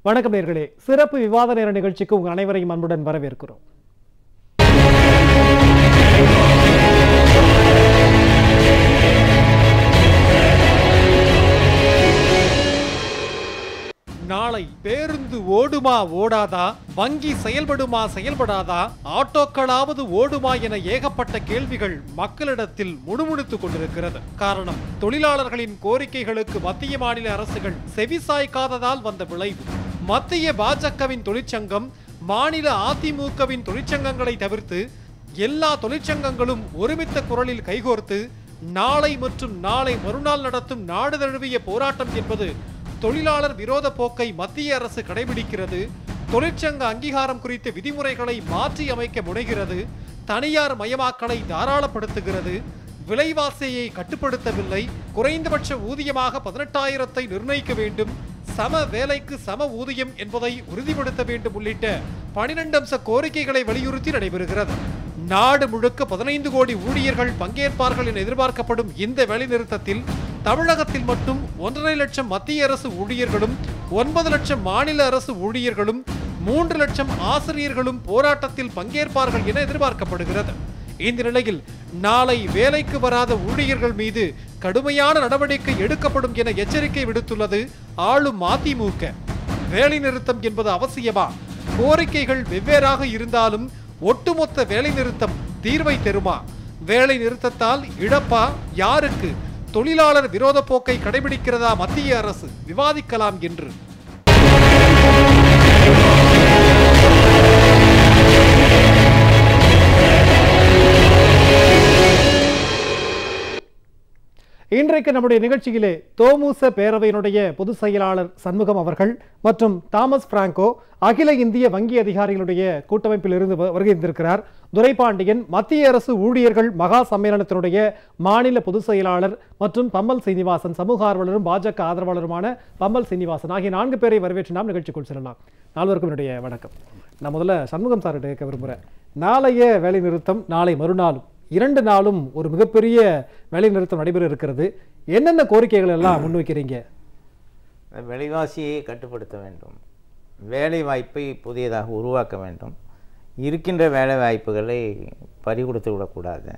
வணக்கம் நேயர்களே, சிறப்பு விவாத நேர நிகழ்ச்சிக்கு உங்கள் அனைவரையும் அன்புடன் வரவேற்கிறோம். நாளை பேருந்து ஓடுமா ஓடாதா, வங்கி செயல்படுமா செயல்படாதா, ஆட்டோக்களாவது ஓடுமா என ஏகப்பட்ட கேள்விகள் மக்களிடத்தில் முணுமுணுத்துக் கொண்டிருக்கிறது. காரணம், தொழிலாளர்களின் கோரிக்கைகளுக்கு மத்திய மாநில அரசுகள் செவிசாய்க்காததால் வந்த விளைவு. மத்திய பாஜகவின் தொழிற்சங்கம் மாநில அதிமுகவின் தொழிற்சங்கங்களை தவிர்த்து எல்லா தொழிற்சங்கங்களும் ஒருமித்த குரலில் கைகோர்த்து நாளை மற்றும் நாளை மறுநாள் நடத்தும் நாடு தழுவிய போராட்டம் என்பது தொழிலாளர் விரோத போக்கை மத்திய அரசு கடைபிடிக்கிறது, தொழிற்சங்க அங்கீகாரம் குறித்த விதிமுறைகளை மாற்றி அமைக்க முனைகிறது, தனியார் மயமாக்கலை தாராளப்படுத்துகிறது, விலைவாசியை கட்டுப்படுத்தவில்லை, குறைந்தபட்ச ஊதியமாக 18,000 நிர்ணயிக்க வேண்டும், சம வேலைக்கு சம ஊதியம் என்பதை உறுதிப்படுத்த வேண்டும் உள்ளிட்ட 12 அம்ச கோரிக்கைகளை வலியுறுத்தி நடைபெறுகிறது. நாடு முழுக்க 15 கோடி ஊழியர்கள் பங்கேற்பார்கள் என எதிர்பார்க்கப்படும் இந்த வேலைநிறுத்தத்தில் தமிழகத்தில் மட்டும் 1.5 லட்சம் மத்திய அரசு ஊழியர்களும் 9 லட்சம் மாநில அரசு ஊழியர்களும் 3 லட்சம் ஆசிரியர்களும் போராட்டத்தில் பங்கேற்பார்கள் என எதிர்பார்க்கப்படுகிறது. இந்த நிலையில் நாளை வேலைக்கு வராத ஊழியர்கள் மீது கடுமையான நடவடிக்கை எடுக்கப்படும் என எச்சரிக்கை விடுத்துள்ளது ஆளும் அதிமுக. வேலைநிறுத்தம் என்பது அவசியமா? கோரிக்கைகள் வெவ்வேறாக இருந்தாலும் ஒட்டுமொத்த வேலைநிறுத்தம் தீர்வை தருமா? வேலை நிறுத்தத்தால் இழப்பா? யாருக்கு? தொழிலாளர் விரோத போக்கை கடைபிடிக்கிறதா மத்திய அரசு? விவாதிக்கலாம் என்று இன்றைக்கு நம்முடைய நிகழ்ச்சியிலே தோமுச பேரவையினுடைய பொதுச் செயலாளர் சண்முகம் அவர்கள் மற்றும் தாமஸ் பிராங்கோ அகில இந்திய வங்கி அதிகாரிகளுடைய கூட்டமைப்பில் இருந்து வருகின்றிருக்கிறார். துரைபாண்டியன் மத்திய அரசு ஊழியர்கள் மகா சம்மேளனத்தினுடைய மாநில பொதுச் செயலாளர் மற்றும் பம்மல் சீனிவாசன் சமூக ஆர்வலரும் பாஜக ஆதரவாளருமான பம்மல் சீனிவாசன் ஆகிய 4 பேரை வரவேற்று நாம் நிகழ்ச்சிக்குள் செல்லலாம். 4 என்னுடைய வணக்கம். நான் முதல்ல சண்முகம் சார் கேட்க விரும்புகிறேன். நாளைய வேலை நிறுத்தம் நாளை மறுநாளும் 2 நாளும் ஒரு மிகப்பெரிய வேலை நிறுத்தம் நடைபெற இருக்கிறது. என்னென்ன கோரிக்கைகள் எல்லாம் முன்வைக்கிறீங்க? விலைவாசியை கட்டுப்படுத்த வேண்டும், வேலை வாய்ப்பை புதியதாக உருவாக்க வேண்டும், இருக்கின்ற வேலை வாய்ப்புகளை பறிகொடுத்து விடக்கூடாது,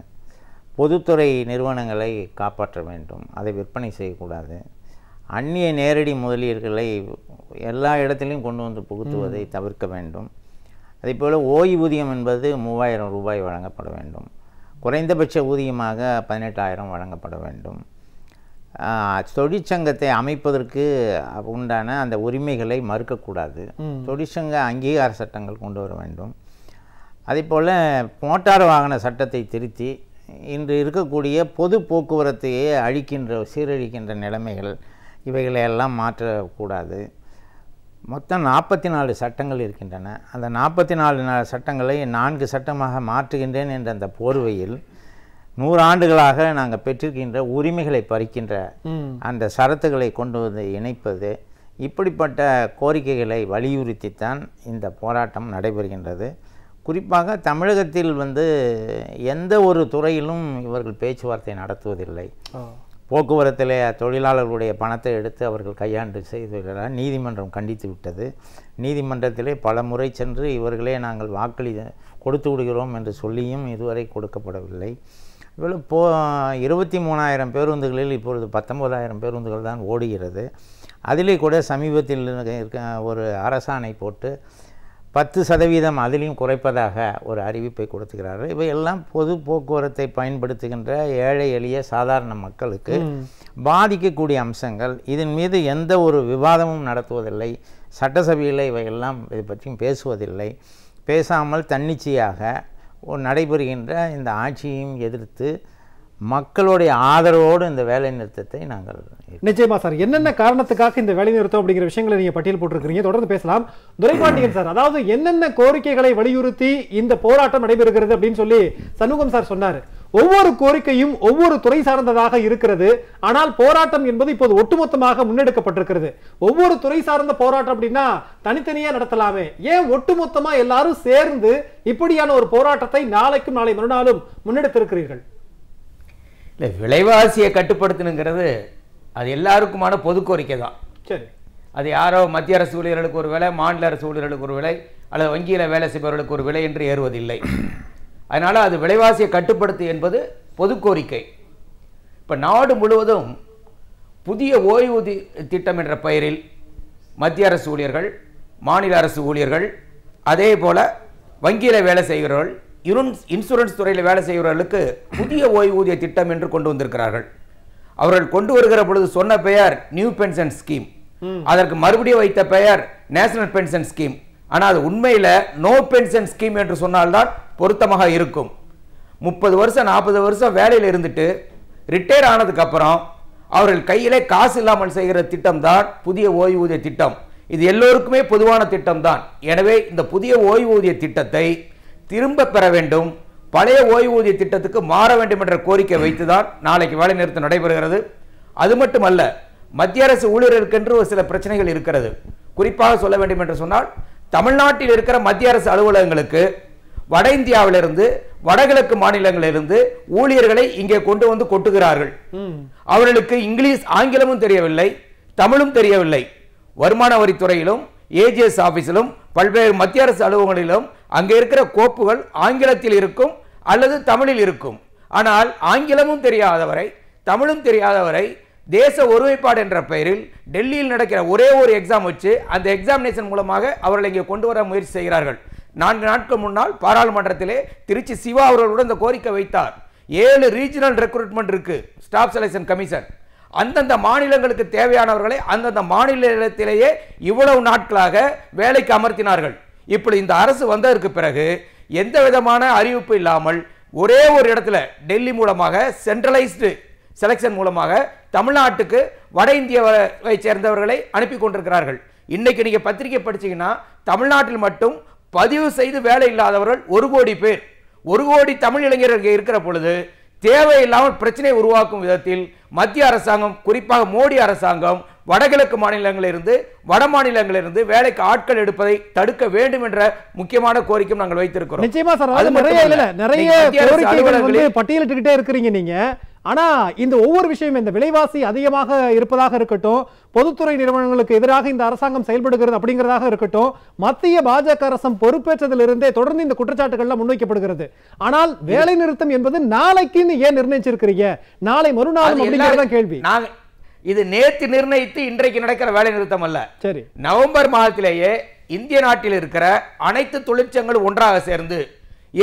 பொதுத்துறை நிறுவனங்களை காப்பாற்ற வேண்டும், அதை விற்பனை செய்யக்கூடாது, அந்நிய நேரடி முதலீடுகளை எல்லா இடத்திலையும் கொண்டு வந்து புகுத்துவதை தவிர்க்க வேண்டும். அதேபோல் ஓய்வூதியம் என்பது 3000 ரூபாய் வழங்கப்பட வேண்டும், குறைந்தபட்ச ஊதியமாக 18,000 வழங்கப்பட வேண்டும், தொழிற்சங்கத்தை அமைப்பதற்கு உண்டான அந்த உரிமைகளை மறுக்கக்கூடாது, தொழிற்சங்க அங்கீகார சட்டங்கள் கொண்டு வர வேண்டும். அதேபோல் மோட்டார் வாகன சட்டத்தை திருத்தி இன்று இருக்கக்கூடிய பொது போக்குவரத்தையே சீரழிக்கின்ற நிலைமைகள் இவைகளையெல்லாம் மாற்றக்கூடாது. மொத்தம் 44 சட்டங்கள் இருக்கின்றன. அந்த 44 சட்டங்களை 4 சட்டமாக மாற்றுகின்றேன் என்ற அந்த போர்வையில் 100 ஆண்டுகளாக நாங்கள் பெற்றிருக்கின்ற உரிமைகளை பறிக்கின்ற அந்த சரத்துக்களை கொண்டு வந்து இணைப்பது, இப்படிப்பட்ட கோரிக்கைகளை வலியுறுத்தித்தான் இந்த போராட்டம் நடைபெறுகின்றது. குறிப்பாக தமிழகத்தில் எந்த ஒரு துறையிலும் இவர்கள் பேச்சுவார்த்தை நடத்துவதில்லை. போக்குவரத்தில் தொழிலாளர்களுடைய பணத்தை எடுத்து அவர்கள் கையாண்டு செய்துவிட்டார். நீதிமன்றம் கண்டித்து விட்டது. நீதிமன்றத்திலே பல முறை சென்று இவர்களே நாங்கள் கொடுத்து விடுகிறோம் என்று சொல்லியும் இதுவரை கொடுக்கப்படவில்லை. இவ்வளவு 23,000 பேருந்துகளில் இப்பொழுது 19,000 பேருந்துகள் தான் ஓடுகிறது. அதிலே கூட சமீபத்தில் ஒரு அரசாணை போட்டு 10% அதிலையும் குறைப்பதாக ஒரு அறிவிப்பை கொடுத்துக்கிறார்கள். இவையெல்லாம் பொது போக்குவரத்தை பயன்படுத்துகின்ற ஏழை எளிய சாதாரண மக்களுக்கு பாதிக்கக்கூடிய அம்சங்கள். இதன் மீது எந்த ஒரு விவாதமும் நடத்துவதில்லை. சட்டசபையில் இவையெல்லாம் இதை பற்றியும் பேசுவதில்லை. பேசாமல் தன்னிச்சையாக நடைபெறுகின்ற இந்த ஆட்சியையும் எதிர்த்து மக்களுடைய ஆதரவோடு இந்த வேலை நிறுத்தத்தை நாங்கள் நிச்சயமா சார், என்னென்ன காரணத்துக்காக இந்த வேலை நிறுத்தம் அப்படிங்கிற விஷயங்களை நீங்க பட்டியல் போட்டிருக்கிறீங்க, தொடர்ந்து பேசலாம். துரைபாண்டியன் சார், அதாவது என்னென்ன கோரிக்கைகளை வலியுறுத்தி இந்த போராட்டம் நடைபெறுகிறது அப்படின்னு சொல்லி சண்முகம் சார் சொன்னாரு. ஒவ்வொரு கோரிக்கையும் ஒவ்வொரு துறை சார்ந்ததாக இருக்கிறது. ஆனால் போராட்டம் என்பது இப்போது ஒட்டுமொத்தமாக முன்னெடுக்கப்பட்டிருக்கிறது. ஒவ்வொரு துறை சார்ந்த போராட்டம் அப்படின்னா தனித்தனியா நடத்தலாமே, ஏன் ஒட்டுமொத்தமா எல்லாரும் சேர்ந்து இப்படியான ஒரு போராட்டத்தை நாளைக்கும் நாளை மறுநாளும் முன்னெடுத்திருக்கிறீர்கள்? இல்லை, விலைவாசியை கட்டுப்படுத்தணுங்கிறது அது எல்லாருக்குமான பொது கோரிக்கை தான். சரி, அது யாரோ மத்திய அரசு ஊழியர்களுக்கு ஒரு விலை, மாநில அரசு ஊழியர்களுக்கு ஒரு விலை, அல்லது வங்கியில் வேலை செய்பவர்களுக்கு ஒரு விலை என்று ஏறுவதில்லை. அதனால் அது விலைவாசியை கட்டுப்படுத்து என்பது பொது கோரிக்கை. இப்போ நாடு முழுவதும் புதிய ஓய்வூதிய திட்டம் என்ற பெயரில் மத்திய அரசு ஊழியர்கள், மாநில அரசு ஊழியர்கள், அதே போல் வங்கியில் வேலை செய்கிறவர்கள், இன்சூரன்ஸ் துறையில் வேலை செய்கிறவர்களுக்கு புதிய ஓய்வூதிய திட்டம் என்று கொண்டு வந்திருக்கிறார்கள். அவர்கள் கொண்டு வருகிற பொழுது சொன்ன பெயர் நியூ பென்ஷன் ஸ்கீம், அதற்கு மறுபடியும் வைத்த பெயர் நேஷனல் பென்ஷன் ஸ்கீம். ஆனால் அது உண்மையில் நோ பென்ஷன் ஸ்கீம் என்று சொன்னால்தான் பொருத்தமாக இருக்கும். 30 வருஷம் 40 வருஷம் வேலையில் இருந்துட்டு ரிட்டையர் ஆனதுக்கு அப்புறம் அவர்கள் கையிலே காசு இல்லாமல் செய்கிற திட்டம் தான் புதிய ஓய்வூதிய திட்டம். இது எல்லோருக்குமே பொதுவான திட்டம் தான். எனவே இந்த புதிய ஓய்வூதிய திட்டத்தை திரும்ப பெற வேண்டும், பழைய ஓய்வூதிய திட்டத்துக்கு மாற வேண்டும் என்ற கோரிக்கை வைத்துதான் நாளைக்கு வேலை நிறுத்தம் நடைபெறுகிறது. அது மட்டுமல்ல, மத்திய அரசு ஊழியர்களுக்கென்று ஒரு சில பிரச்சனைகள் இருக்கிறது. குறிப்பாக சொல்ல வேண்டும் என்று சொன்னால், தமிழ்நாட்டில் இருக்கிற மத்திய அரசு அலுவலகங்களுக்கு வட இந்தியாவிலிருந்து வடகிழக்கு மாநிலங்களிலிருந்து ஊழியர்களை இங்கே கொண்டு வந்து கொட்டுகிறார்கள். அவர்களுக்கு இங்கிலீஷ் ஆங்கிலமும் தெரியவில்லை, தமிழும் தெரியவில்லை. வருமான வரித்துறையிலும் ஏஜிஎஸ் ஆபீஸிலும் பல்வேறு மத்திய அரசு அலுவலகங்களிலும் அங்கே இருக்கிற கோப்புகள் ஆங்கிலத்தில் இருக்கும் அல்லது தமிழில் இருக்கும். ஆனால் ஆங்கிலமும் தெரியாதவரை, தமிழும் தெரியாதவரை தேச ஒருமைப்பாடு என்ற பெயரில் டெல்லியில் நடக்கிற ஒரே ஒரு எக்ஸாம் வச்சு அந்த எக்ஸாமினேஷன் மூலமாக அவர்களை இங்கே கொண்டு வர முயற்சி செய்கிறார்கள். 4 நாட்கள் முன்னால் பாராளுமன்றத்திலே திருச்சி சிவா அவர்களுடன் இந்த கோரிக்கை வைத்தார். 7 ரீஜனல் ரெக்ரூட்மெண்ட் இருக்கு, ஸ்டாஃப் செலெக்ஷன் கமிஷன். அந்தந்த மாநிலங்களுக்கு தேவையானவர்களை அந்தந்த மாநிலத்திலேயே இவ்வளவு நாட்களாக வேலைக்கு அமர்த்தினார்கள். இப்படி இந்த அரசு வந்ததற்கு பிறகு எந்த விதமான அறிவிப்பு இல்லாமல் ஒரே ஒரு இடத்துல டெல்லி மூலமாக சென்ட்ரலைஸ்டு செலெக்ஷன் மூலமாக தமிழ்நாட்டுக்கு வட இந்தியாவை சேர்ந்தவர்களை அனுப்பி கொண்டிருக்கிறார்கள். இன்னைக்கு நீங்க பத்திரிகை படிச்சீங்கன்னா தமிழ்நாட்டில் மட்டும் பதிவு செய்து வேலை இல்லாதவர்கள் 1 கோடி பேர். 1 கோடி தமிழ் இளைஞர்கள் இருக்கிற பொழுது தேவையில்லாமல் பிரச்சனை உருவாக்கும் விதத்தில் மத்திய அரசாங்கம், குறிப்பாக மோடி அரசாங்கம், வடகிழக்கு மாநிலங்களிலிருந்து வட மாநிலங்களிலிருந்து வேலைக்கு ஆட்கள் எடுப்பதை தடுக்க வேண்டும் என்ற முக்கியமான கோரிக்கை நாங்கள் வைத்திருக்கிறோம். நிச்சயமா சார், அது நிறைய கோரிக்கைகள் வந்து பட்டியலிட்டுக்கிட்டே இருக்கிறீங்க நீங்க. ஆனா இந்த ஒவ்வொரு விஷயம், இந்த விலைவாசி அதிகமாக இருப்பதாக இருக்கட்டும், பொதுத்துறை நிறுவனங்களுக்கு எதிராக இந்த அரசாங்கம் செயல்படுகிறது அப்படிங்கிறதாக இருக்கட்டும், மத்திய பாஜக அரசு பொறுப்பேற்றதிலிருந்தே தொடர்ந்து இந்த குற்றச்சாட்டுகள்லாம் முன்வைக்கப்படுகிறது. ஆனால் வேலை நிறுத்தம் என்பது நாளைக்குன்னு ஏன் நிர்ணயிச்சிருக்கிறீங்க? நாளை மறுநாள் அப்படிங்கறத கேள்வி. இது நேற்று நிர்ணயித்து இன்றைக்கு நடக்கிற வேலை நிறுத்தம் அல்ல. சரி, நவம்பர் மாதத்திலேயே இந்திய நாட்டில் இருக்கிற அனைத்து தொழிற்சங்களும் ஒன்றாக சேர்ந்து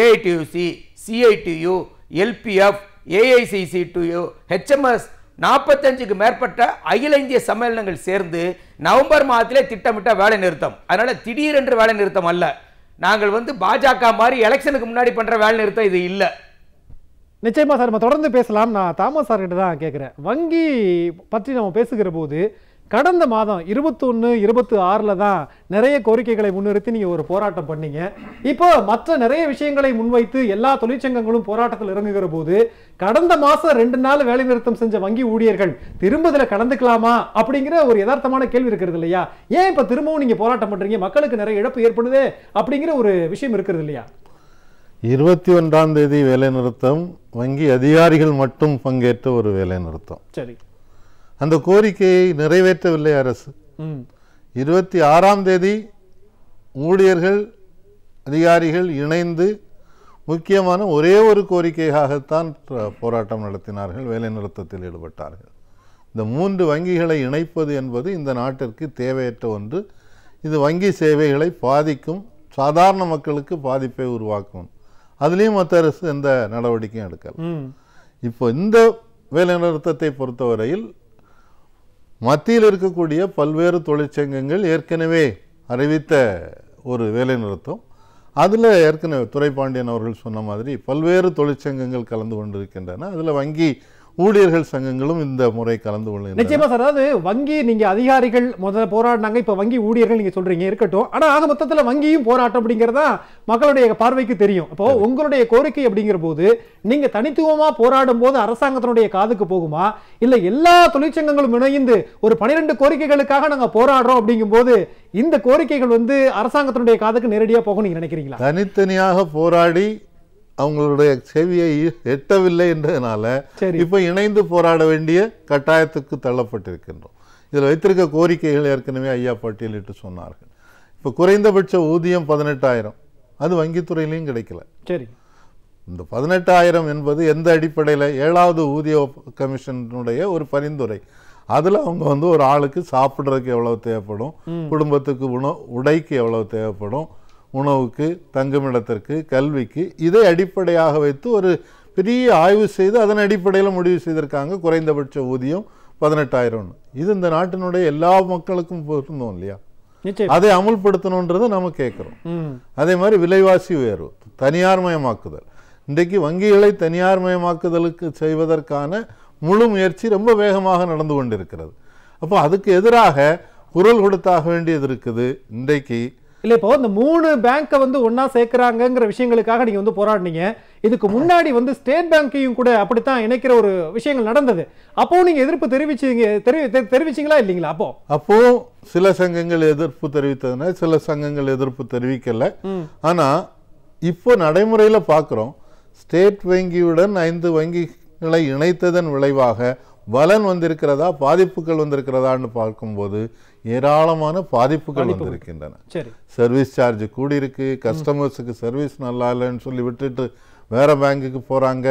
ஏஐடியூசி, சிஐடியு, எல்பிஎஃப், ஏஐசிசி2யு, ஹெச்எம்எஸ் 45க்கு மேற்பட்ட அகில இந்திய சம்மேளனங்கள் சேர்ந்து நவம்பர் மாதத்திலே திட்டமிட்ட வேலை நிறுத்தம். அதனால திடீரென்று வேலை நிறுத்தம் அல்ல. நாங்கள் வந்து பாஜக மாதிரி எலெக்ஷனுக்கு முன்னாடி பண்ற வேலை நிறுத்தம் இது இல்லை. நிச்சயமா சார், நம்ம தொடர்ந்து பேசலாம். நான் தாமஸ் சார் கிட்ட தான் கேட்கிறேன். வங்கி பற்றி நம்ம பேசுகிற போது கடந்த மாதம் 21, 26 தான் நிறைய கோரிக்கைகளை முன்னிறுத்தி நீங்க ஒரு போராட்டம் பண்ணீங்க. இப்போ மற்ற நிறைய விஷயங்களை முன்வைத்து எல்லா தொழிற்சங்கங்களும் போராட்டத்தில் இறங்குகிற போது கடந்த மாசம் 2 நாள் வேலை நிறுத்தம் செஞ்ச வங்கி ஊழியர்கள் திரும்ப இதுல கலந்துக்கலாமா அப்படிங்கிற ஒரு யதார்த்தமான கேள்வி இருக்கிறது இல்லையா? ஏன் இப்ப திரும்பவும் நீங்க போராட்டம் பண்றீங்க? மக்களுக்கு நிறைய இழப்பு ஏற்படுது அப்படிங்கிற ஒரு விஷயம் இருக்கிறது இல்லையா? 21ஆம் தேதி வேலை நிறுத்தம் வங்கி அதிகாரிகள் மட்டும் பங்கேற்ற ஒரு வேலை நிறுத்தம். சரி, அந்த கோரிக்கையை நிறைவேற்றவில்லை அரசு. 26ஆம் தேதி ஊழியர்கள் அதிகாரிகள் இணைந்து முக்கியமான ஒரே ஒரு கோரிக்கையாகத்தான் போராட்டம் நடத்தினார்கள், வேலை நிறுத்தத்தில் ஈடுபட்டார்கள். இந்த 3 வங்கிகளை இணைப்பது என்பது இந்த நாட்டிற்கு தேவையற்ற ஒன்று. இது வங்கி சேவைகளை பாதிக்கும், சாதாரண மக்களுக்கு பாதிப்பை உருவாக்கும். அதுலேயும் மத்திய அரசு எந்த நடவடிக்கையும் எடுக்கல. இப்போ இந்த வேலை நிறுத்தத்தை பொறுத்தவரையில் மத்தியில் இருக்கக்கூடிய பல்வேறு தொழிற்சங்கங்கள் ஏற்கனவே அறிவித்த ஒரு வேலை நிறுத்தம். அதில் ஏற்கனவே துரைபாண்டியன் அவர்கள் சொன்ன மாதிரி பல்வேறு தொழிற்சங்கங்கள் கலந்து கொண்டிருக்கின்றன. அதில் வங்கி ஊழியர்கள் சங்கங்களும் இந்த முறை கலந்து கொள்ளுங்க. நிச்சயமா சார், அதாவது வங்கி நீங்க அதிகாரிகள் முதல்ல போராடினாங்க, இப்ப வங்கி ஊழியர்கள் நீங்க சொல்றீங்க, இருக்கட்டும். ஆனா ஆக மொத்தத்துல வங்கியும் போராட்டம் அப்படிங்கறதா மக்களுடைய பார்வைக்கு தெரியும். அப்போ உங்களுடைய கோரிக்கை அப்படிங்கிற போது நீங்க தனித்துவமா போராடும் போது அரசாங்கத்தினுடைய காதுக்கு போகுமா, இல்ல எல்லா தொழிற்சங்கங்களும் இணைந்து ஒரு 12 கோரிக்கைகளுக்காக நாங்க போராடுறோம் அப்படிங்கும் போது இந்த கோரிக்கைகள் வந்து அரசாங்கத்தினுடைய காதுக்கு நேரடியா போகும் நீங்க நினைக்கிறீங்களா? தனித்தனியாக போராடி அவங்களுடைய செவியை எட்டவில்லை என்றதுனால இப்போ இணைந்து போராட வேண்டிய கட்டாயத்துக்கு தள்ளப்பட்டிருக்கின்றோம். இதில் வைத்திருக்க கோரிக்கைகள் ஏற்கனவே ஐயா பட்டியலிட்டு சொன்னார்கள். இப்போ குறைந்தபட்ச ஊதியம் 18,000, அது வங்கித்துறையிலையும் கிடைக்கல. சரி, இந்த 18,000 என்பது எந்த அடிப்படையில்? 7வது ஊதிய கமிஷனுடைய ஒரு பரிந்துரை. அதில் அவங்க ஒரு ஆளுக்கு சாப்பிட்றதுக்கு எவ்வளவு தேவைப்படும், குடும்பத்துக்கு உடைக்கு எவ்வளவு தேவைப்படும், உணவுக்கு, தங்குமிடத்திற்கு, கல்விக்கு, இதை அடிப்படையாக வைத்து ஒரு பெரிய ஆய்வு செய்து அதன் அடிப்படையில் முடிவு செய்திருக்காங்க குறைந்தபட்ச ஊதியம் 18,000. இது இந்த நாட்டினுடைய எல்லா மக்களுக்கும் பொருந்தும் இல்லையா? அதை அமுல்படுத்தணுன்றது நம்ம கேட்குறோம். அதே மாதிரி விலைவாசி உயர்வு, தனியார் மயமாக்குதல். இன்றைக்கு வங்கிகளை தனியார் மயமாக்குதலுக்கு செய்வதற்கான முழு முயற்சி ரொம்ப வேகமாக நடந்து கொண்டிருக்கிறது. அப்போ அதுக்கு எதிராக குரல் கொடுத்தாக வேண்டியது இருக்குது. இன்றைக்கு இல்லை, இப்போ இந்த 3 பேங்கை ஒன்னா சேர்க்கிறாங்கிற விஷயங்களுக்காக நீங்க போராடினீங்க. இதுக்கு முன்னாடி ஸ்டேட் பேங்கையும் கூட அப்படித்தான் இணைக்கிற ஒரு விஷயங்கள் நடந்தது. அப்போ நீங்க எதிர்ப்பு தெரிவிச்சீங்களா இல்லைங்களா? அப்போ சில சங்கங்கள் எதிர்ப்பு தெரிவித்ததுனா சில சங்கங்கள் எதிர்ப்பு தெரிவிக்கல. ஆனா இப்போ நடைமுறையில பார்க்கிறோம், ஸ்டேட் வங்கியுடன் 5 வங்கிகளை இணைத்ததன் விளைவாக பலன் வந்திருக்கிறதா, பாதிப்புகள் வந்திருக்கிறதான்னு பார்க்கும்போது ஏராளமான பாதிப்புகள் வந்திருக்கின்றன. சர்வீஸ் சார்ஜ் கூடியிருக்கு, கஸ்டமர்ஸுக்கு சர்வீஸ் நல்லா இல்லைன்னு சொல்லி விட்டுட்டு வேற பேங்குக்கு போறாங்க.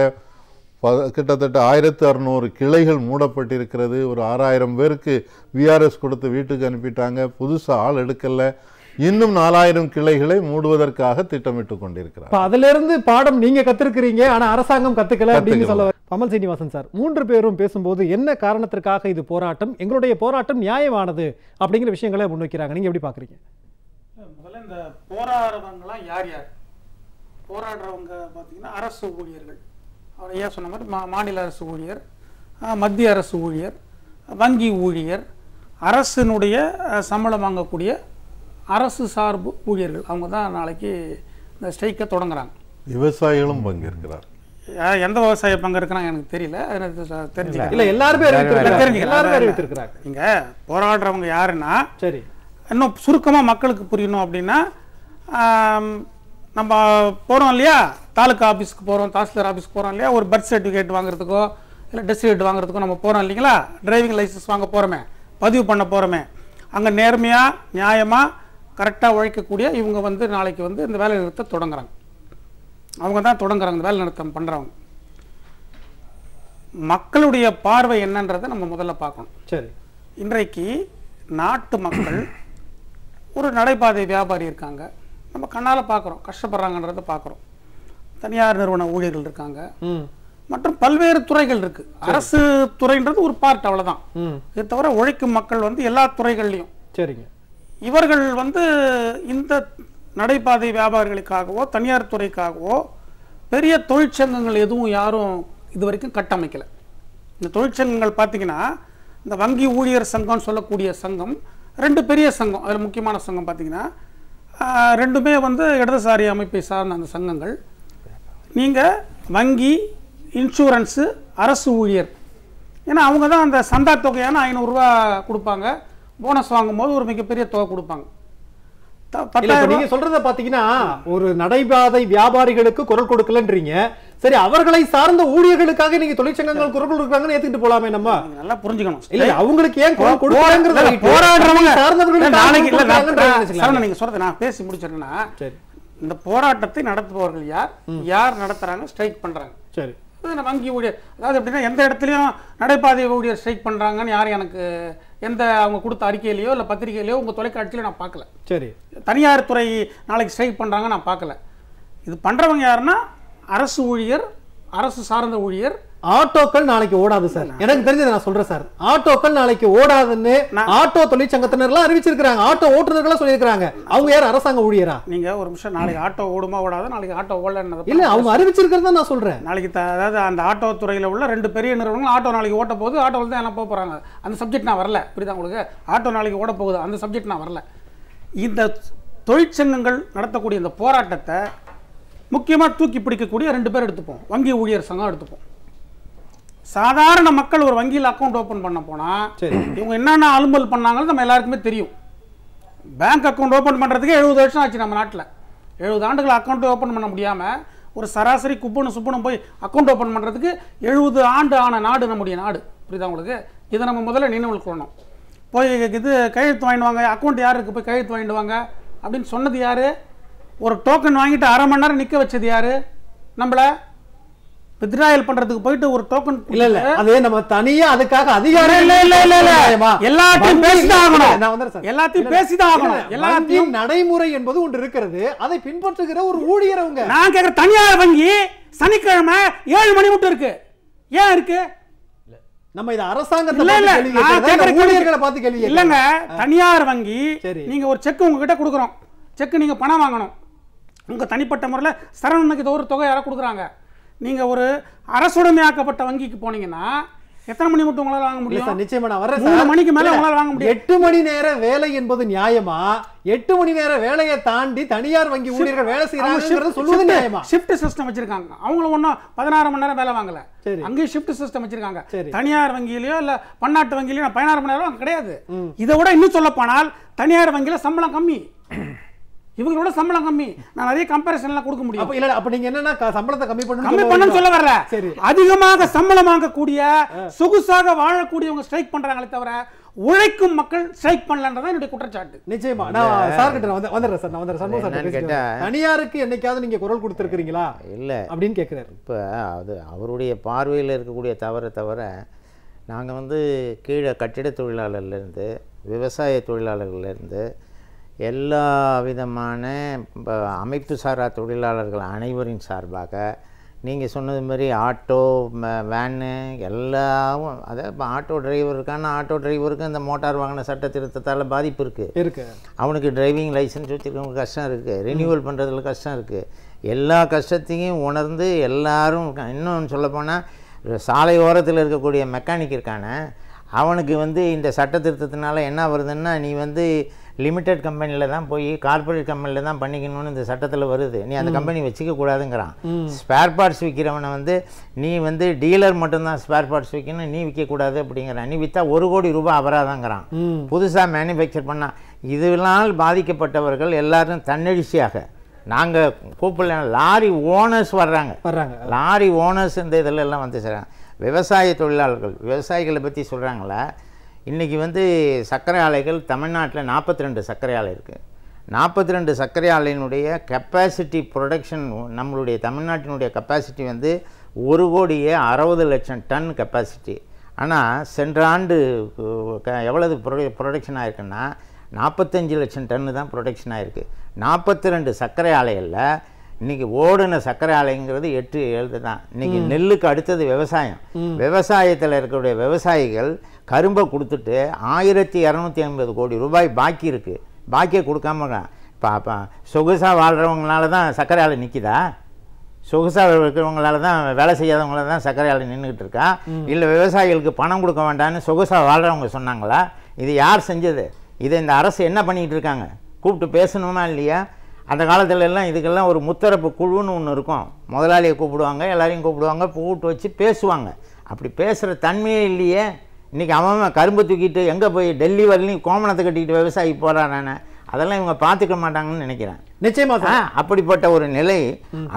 கிட்டத்தட்ட 1600 கிளைகள் மூடப்பட்டிருக்கிறது. ஒரு 6000 பேருக்கு விஆர்எஸ் கொடுத்து வீட்டுக்கு அனுப்பிட்டாங்க. புதுசா ஆள் எடுக்கல. இன்னும் 4000 கிளைகளை மூடுவதற்காக திட்டமிட்டு கொண்டிருக்கிறார். அதுல இருந்து பாடம் நீங்க கத்திருக்கிறீங்க, ஆனா அரசாங்கம் கத்துக்கல அப்படின்னு சொல்ல கமல் சீனிவாசன் சார் 3 பேரும் பேசும்போது என்ன காரணத்திற்காக இது போராட்டம், எங்களுடைய போராட்டம் நியாயமானது அப்படிங்கிற விஷயங்களை முன்வைக்கிறாங்க. நீங்க எப்படி பாக்குறீங்க? முதல்ல இந்த போராடுறவங்கலாம் யார் யார்? போராடுறவங்க பார்த்தீங்கன்னா அரசு ஊழியர்கள், அவர் ஐயா சொன்ன மாதிரி மாநில அரசு ஊழியர், மத்திய அரசு ஊழியர், வங்கி ஊழியர், அரசினுடைய சம்பளம் வாங்கக்கூடிய அரசு சார்பு ஊழியர்கள், அவங்க தான் நாளைக்கு இந்த ஸ்ட்ரைக்கை தொடங்குறாங்க. விவசாயிகளும் பங்கேற்கிறார். எந்த விவசாய பங்கேற்கிறாங்க எனக்கு தெரியல, தெரிஞ்சுக்கலாம். இங்க போராடுறவங்க யாருன்னா, சரி இன்னும் சுருக்கமாக மக்களுக்கு புரியணும் அப்படின்னா, நம்ம போகிறோம் இல்லையா, தாலுக்கா ஆஃபீஸ்க்கு போகிறோம், தாசில்தார் ஆஃபீஸ்க்கு போகிறோம் இல்லையா, ஒரு பர்த் சர்டிஃபிகேட் வாங்குறதுக்கோ இல்லை டெத் சர்டிஃபிகேட் வாங்குறதுக்கோ நம்ம போகிறோம் இல்லைங்களா, டிரைவிங் லைசன்ஸ் வாங்க போகிறோமே, பதிவு பண்ண போகிறோமே, அங்கே நேர்மையாக நியாயமாக கரெக்டாக உழைக்கக்கூடிய இவங்க நாளைக்கு இந்த வேலை நிறுத்தம் தொடங்குறாங்க. அவங்க தான் தொடங்குறாங்க இந்த வேலை நிறுத்தம் பண்ணுறவங்க. மக்களுடைய பார்வை என்னன்றதை நம்ம முதல்ல பார்க்கணும். சரி, இன்றைக்கு நாட்டு மக்கள் ஒரு நடைபாதை வியாபாரி இருக்காங்க, நம்ம கண்ணால் பார்க்குறோம், கஷ்டப்படுறாங்கன்றதை பார்க்குறோம். தனியார் நிறுவன ஊழியர்கள் இருக்காங்க, மற்றும் பல்வேறு துறைகள் இருக்கு. அரசு துறைன்றது ஒரு பார்ட், அவ்வளவுதான். இதை தவிர உழைக்கும் மக்கள் எல்லா துறைகள்லையும். சரிங்க, இவர்கள் இந்த நடைபாதை வியாபாரிகளுக்காகவோ தனியார் துறைக்காகவோ பெரிய தொழிற்சங்கங்கள் எதுவும் யாரும் இது வரைக்கும் கட்டமைக்கல. இந்த தொழிற்சங்கங்கள் பார்த்தீங்கன்னா, இந்த வங்கி ஊழியர் சங்கம்னு சொல்லக்கூடிய சங்கம் 2 பெரிய சங்கம், அதில் முக்கியமான சங்கம் பார்த்தீங்கன்னா 2மே இடதுசாரி அமைப்பை சார்ந்த அந்த சங்கங்கள். நீங்கள் வங்கி, இன்சூரன்ஸு, அரசு ஊழியர், ஏன்னா அவங்க தான் அந்த சந்தா தொகையான 500 ரூபா கொடுப்பாங்க, போனஸ் வாங்கும்போது ஒரு மிகப்பெரிய தொகை கொடுப்பாங்க. நீங்க சொல்றத பாத்தீங்கன்னா ஒரு நடைபாதை வியாபாரிகளுக்கு குரல் கொடுக்கலன்றீங்க. சரி, அவர்களை சார்ந்த ஊழியர்களுக்காக நீங்க தொழிற்சங்கங்கள் குரல் கொடுக்குறாங்கன்னு ஏத்துக்கிட்டு போலாமே. நம்ம நல்லா புரிஞ்சுக்கணும். இல்ல, அவங்களுக்கு ஏன் குரல் கொடுக்கறங்கறது போராடுறவங்க சார்ந்தவர்கள் நாளைக்கு இல்ல. நீங்க சொல்றது நான் பேசி முடிச்சிருக்கேன்னா, இந்த போராட்டத்தை நடத்துபவர்கள் யார் நடத்துறாங்க, ஸ்ட்ரைக் பண்றாங்க. சரி, வங்கி ஊழியர், அதாவது எப்படின்னா எந்த இடத்துலையும் நடைபாதை ஊழியர் ஸ்ட்ரைக் பண்ணுறாங்கன்னு யாரும் எனக்கு எந்த அவங்க கொடுத்த அறிக்கையிலையோ இல்லை பத்திரிகையிலையோ உங்கள் தொலைக்காட்சியிலையோ நான் பார்க்கல. சரி, தனியார் துறை நாளைக்கு ஸ்ட்ரைக் பண்ணுறாங்க நான் பார்க்கல. இது பண்ணுறவங்க யாருன்னா அரசு ஊழியர், அரசு சார்ந்த ஊழியர். ஆட்டோக்கள் நாளைக்கு ஓடாது சார், எனக்கு தெரிஞ்சது நான் சொல்றேன் சார். ஆட்டோக்கள் நாளைக்கு ஓடாதுன்னு ஆட்டோ தொழிற்சங்கத்தினர்லாம் அறிவிச்சிருக்காங்க, ஆட்டோ ஓட்டுநர்கள்லாம் சொல்லியிருக்காங்க. அவங்க யார், அரசாங்க ஊழியரா? நீங்க ஒரு நிமிஷம், நாளைக்கு ஆட்டோ ஓடுமா ஓடாது, நாளைக்கு ஆட்டோ ஓடலன்னு இல்ல, அவங்க அறிவிச்சிருக்கிறத நான் சொல்றேன். நாளைக்கு அதாவது அந்த ஆட்டோ துறையில உள்ள 2 பெரிய நிறுவனங்கள் ஆட்டோ நாளைக்கு ஓட்ட போகுது, ஆட்டோவில் தான் எல்லாம் போக போறாங்க. அந்த சப்ஜெக்ட் நான் வரல, புரியுதா உங்களுக்கு? ஆட்டோ நாளைக்கு ஓட போகுது, அந்த சப்ஜெக்ட் நான் வரல. இந்த தொழிற்சங்கங்கள் நடத்தக்கூடிய இந்த போராட்டத்தை முக்கியமாக தூக்கி பிடிக்கக்கூடிய 2 பேர் எடுத்துப்போம். வங்கி ஊழியர் சங்கம் எடுத்துப்போம். சாதாரண மக்கள் ஒரு வங்கியில் அக்கௌண்ட் ஓப்பன் பண்ண போனால் இவங்க என்னென்ன அலுவல் பண்ணாங்கன்னு நம்ம எல்லாருக்குமே தெரியும். பேங்க் அக்கௌண்ட் ஓப்பன் பண்ணுறதுக்கே 70 வருஷம் ஆச்சு நம்ம நாட்டில். 70 ஆண்டுகள் அக்கௌண்ட் ஓப்பன் பண்ண முடியாமல் ஒரு சராசரி குப்பனும் சுப்பனும் போய் அக்கௌண்ட் ஓப்பன் பண்ணுறதுக்கு 70 ஆண்டு ஆன நாடு நம்முடைய நாடு. புரியுதா உங்களுக்கு? இதை நம்ம முதல்ல நினைவில் கொள்ளணும். போய் இது கையெழுத்து வாங்கிட்டு வாங்க, அக்கௌண்ட் யாருக்கு போய் கையெழுத்து வாங்கிட்டு வாங்க அப்படின்னு சொன்னது யார்? ஒரு டோக்கன் வாங்கிட்டு அரை மணி நேரம் நிற்க வச்சது யார்? நம்மளை வித்ட்ராயல் பண்றதுக்கு போயிட்டு ஒரு டோக்கன் இல்ல அதே நம்ம தனியா அதுக்காக அதிகாரம் எல்லாத்தையும் பேசிதான் ஆகணும். நான் வந்துறேன் சார். எல்லாத்தையும் பேசிதான் ஆகணும். எல்லாத்தையும் நடைமுறை என்பது ஒன்று இருக்கிறது, அதை பின்பற்றுகிற ஒரு ஊழியர் அவங்க. நான் கேக்குற தனியார் வங்கி சனிக்கிழமை 7 மணி மட்டும் இருக்கு. ஏன் இருக்கு? நம்ம இது அரசாங்கத்தை ஊழியர்களை பார்த்து கேள்வி இல்லங்க. தனியார் வங்கி நீங்க ஒரு செக் உங்ககிட்ட கொடுக்குறோம், செக் நீங்க பணம் வாங்கணும், உங்க தனிப்பட்ட முறையில் சரவணனுக்கு ஏதோ ஒரு தொகை யாரை கொடுக்குறாங்க. நீங்க ஒரு அரசுடைமையாக்கப்பட்ட வங்கிக்கு போனீங்கன்னா எத்தனை மணி மட்டும் உங்களால வாங்க முடியும்? நிச்சயமா நான் வரேன். 3 மணிக்கு மேல உங்களால வாங்க முடியும். 8 மணி நேர வேலை என்பது நியாயமா? 8 மணி நேர வேலையை தாண்டி தனியார் வங்கி ஊழியர்கள் வேலை செய்யறாங்கங்கறது சொல்லுவது நியாயமா? ஷிஃப்ட் சிஸ்டம் வச்சிருக்காங்க. அவங்களும் ஒன்றும் 16 மணி நேரம் வேலை வாங்கல. அங்கேயும் ஷிஃப்ட் சிஸ்டம் வச்சிருக்காங்க. தனியார் வங்கியிலயோ இல்ல பன்னாட்டு வங்கியிலயோ 16 மணி நேரம் கிடையாது. இதை விட இன்னும் சொல்ல போனால் தனியார் வங்கியில சம்பளம் கம்மி, இவங்களோட சம்பளம் கம்மி. நான் நிறைய கம்பேரிசன்லாம் கொடுக்க முடியும். அப்ப இல்ல அப்ப நீங்க என்னன்னா சம்பளத்தை கம்மி பண்ணணும்னு சொல்ல வரல. அதிகமாக சம்பளம் வாங்கக்கூடிய சொகுசாக வாழக்கூடியவங்க ஸ்ட்ரைக் பண்றாங்களே தவிர உழைக்கும் மக்கள் ஸ்ட்ரைக் பண்ணலன்றதான் என்னுடைய குற்றச்சாட்டு. நிச்சயமா நான் சார் கிட்ட வந்துடுறேன் சார். நான் வந்துடுறேன். தனியாருக்கு என்னைக்காவது நீங்க குரல் கொடுத்துருக்கீங்களா? இல்ல அப்படின்னு கேட்குறாரு. இப்போ அது அவருடைய பார்வையில் இருக்கக்கூடிய தவிர நாங்கள் கீழே கட்டிட தொழிலாளர்லேருந்து விவசாய தொழிலாளர்கள்லேருந்து எல்லா விதமான அமைப்பு சாரா தொழிலாளர்கள் அனைவரின் சார்பாக நீங்கள் சொன்னது மாதிரி ஆட்டோ வேனு எல்லாம், அதாவது இப்போ ஆட்டோ டிரைவர் இருக்கான்னா ஆட்டோ டிரைவருக்கு இந்த மோட்டார் வாகன சட்ட திருத்தத்தால் பாதிப்பு இருக்குது. அவனுக்கு டிரைவிங் லைசன்ஸ் வச்சுருக்கவங்களுக்கு கஷ்டம் இருக்குது, ரினியூவல் பண்ணுறதுல கஷ்டம் இருக்குது. எல்லா கஷ்டத்தையும் உணர்ந்து எல்லாரும், இன்னும் சொல்லப்போனால் சாலை ஓரத்தில் இருக்கக்கூடிய மெக்கானிக் இருக்கான அவனுக்கு இந்த சட்ட திருத்தத்தினால என்ன வருதுன்னா, நீ லிமிடெட் கம்பெனியில் தான் போய் கார்பரேட் கம்பெனியில் தான் பண்ணிக்கணும்னு இந்த சட்டத்தில் வருது, நீ அந்த கம்பெனி வச்சுக்க கூடாதுங்கிறான். ஸ்பேர் பார்ட்ஸ் விற்கிறவனை நீ டீலர் மட்டும்தான் ஸ்பேர் பார்ட்ஸ் விற்கணும், நீ விற்கக்கூடாது அப்படிங்கிறான். நீ விற்றா 1 கோடி ரூபாய் அபராதங்கிறான். புதுசாக மேனுஃபேக்சர் பண்ணால் இதனால் பாதிக்கப்பட்டவர்கள் எல்லாரும் தன்னெழுச்சியாக நாங்கள் கூப்பிடல, லாரி ஓனர்ஸ் வர்றாங்க. லாரி ஓனர்ஸ் இந்த இதில் எல்லாம் செய்கிறாங்க. விவசாய தொழிலாளர்கள் விவசாயிகளை பற்றி சொல்கிறாங்களா? இன்றைக்கி சர்க்கரை ஆலைகள் தமிழ்நாட்டில் 42 சர்க்கரை ஆலை இருக்குது. 42 சர்க்கரை ஆலையினுடைய கெப்பாசிட்டி ப்ரொடக்ஷன், நம்மளுடைய தமிழ்நாட்டினுடைய கெப்பாசிட்டி 1,60,00,000 டன் கெப்பாசிட்டி. ஆனால் சென்ற ஆண்டு எவ்வளவு ப்ரொடக்ஷன் ஆகிருக்குன்னா 45 லட்சம் டன்னு தான் ப்ரொடக்ஷன் ஆகிருக்கு. 42 சர்க்கரை ஆலைகளில் இன்றைக்கி ஓடின சர்க்கரை ஆலைங்கிறது 8-7 தான். இன்றைக்கி நெல்லுக்கு அடுத்தது விவசாயம். விவசாயத்தில் இருக்கக்கூடிய விவசாயிகள் கரும்பை கொடுத்துட்டு 1250 கோடி ரூபாய் பாக்கி இருக்குது. பாக்கியை கொடுக்காம இப்போ சொகுசாக வாழ்கிறவங்களால தான் சர்க்கரை ஆலை நிற்கிதா? சொகுசாக இருக்கிறவங்களால தான், வேலை செய்யாதவங்களால தான் சர்க்கரை ஆலை நின்றுக்கிட்டு இருக்கா? இல்லை விவசாயிகளுக்கு பணம் கொடுக்க வேண்டாம்னு சொகுசாக வாழ்கிறவங்க சொன்னாங்களா? இது யார் செஞ்சது? இதை இந்த அரசு என்ன பண்ணிக்கிட்டு இருக்காங்க? கூப்பிட்டு பேசணுமா இல்லையா? அந்த காலத்துல எல்லாம் இதுக்கெல்லாம் ஒரு முத்தரப்பு குழுன்னு ஒன்று இருக்கும். முதலாளியை கூப்பிடுவாங்க, எல்லாரையும் கூப்பிடுவாங்க, கூப்பிட்டு வச்சு பேசுவாங்க. அப்படி பேசுகிற தன்மையே இல்லையே. இன்றைக்கி அவன் கரும்பு தூக்கிட்டு எங்கே போய் டெல்லி வரலையும் கோமணத்தை கட்டிக்கிட்டு விவசாயி போகிறானே, அதெல்லாம் இவங்க பார்த்துக்க மாட்டாங்கன்னு நினைக்கிறேன். நிச்சயமாக அப்படிப்பட்ட ஒரு நிலை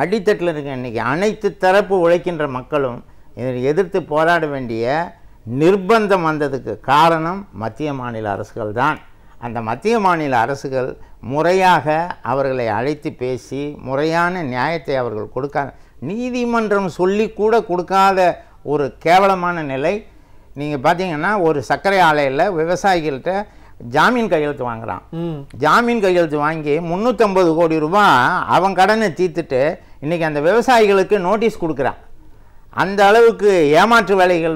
அடித்தட்டில் இருக்கு. இன்றைக்கி அனைத்து தரப்பு உழைக்கின்ற மக்களும் இதை எதிர்த்து போராட வேண்டிய நிர்பந்தம் வந்ததுக்கு காரணம் மத்திய மாநில அரசுகள் தான். அந்த மத்திய மாநில அரசுகள் முறையாக அவர்களை அழைத்து பேசி முறையான நியாயத்தை அவர்கள் கொடுக்காத, நீதிமன்றம் சொல்லி கூட கொடுக்காத ஒரு கேவலமான நிலை. நீங்கள் பார்த்தீங்கன்னா ஒரு சர்க்கரை ஆலையில் விவசாயிகள்கிட்ட ஜாமீன் கையெழுத்து வாங்குறான். ஜாமீன் கையெழுத்து வாங்கி 350 கோடி ரூபாய் அவன் கடனை தீர்த்துட்டு இன்றைக்கி அந்த விவசாயிகளுக்கு நோட்டீஸ் கொடுக்குறான். அந்த அளவுக்கு ஏமாற்று வேலைகள்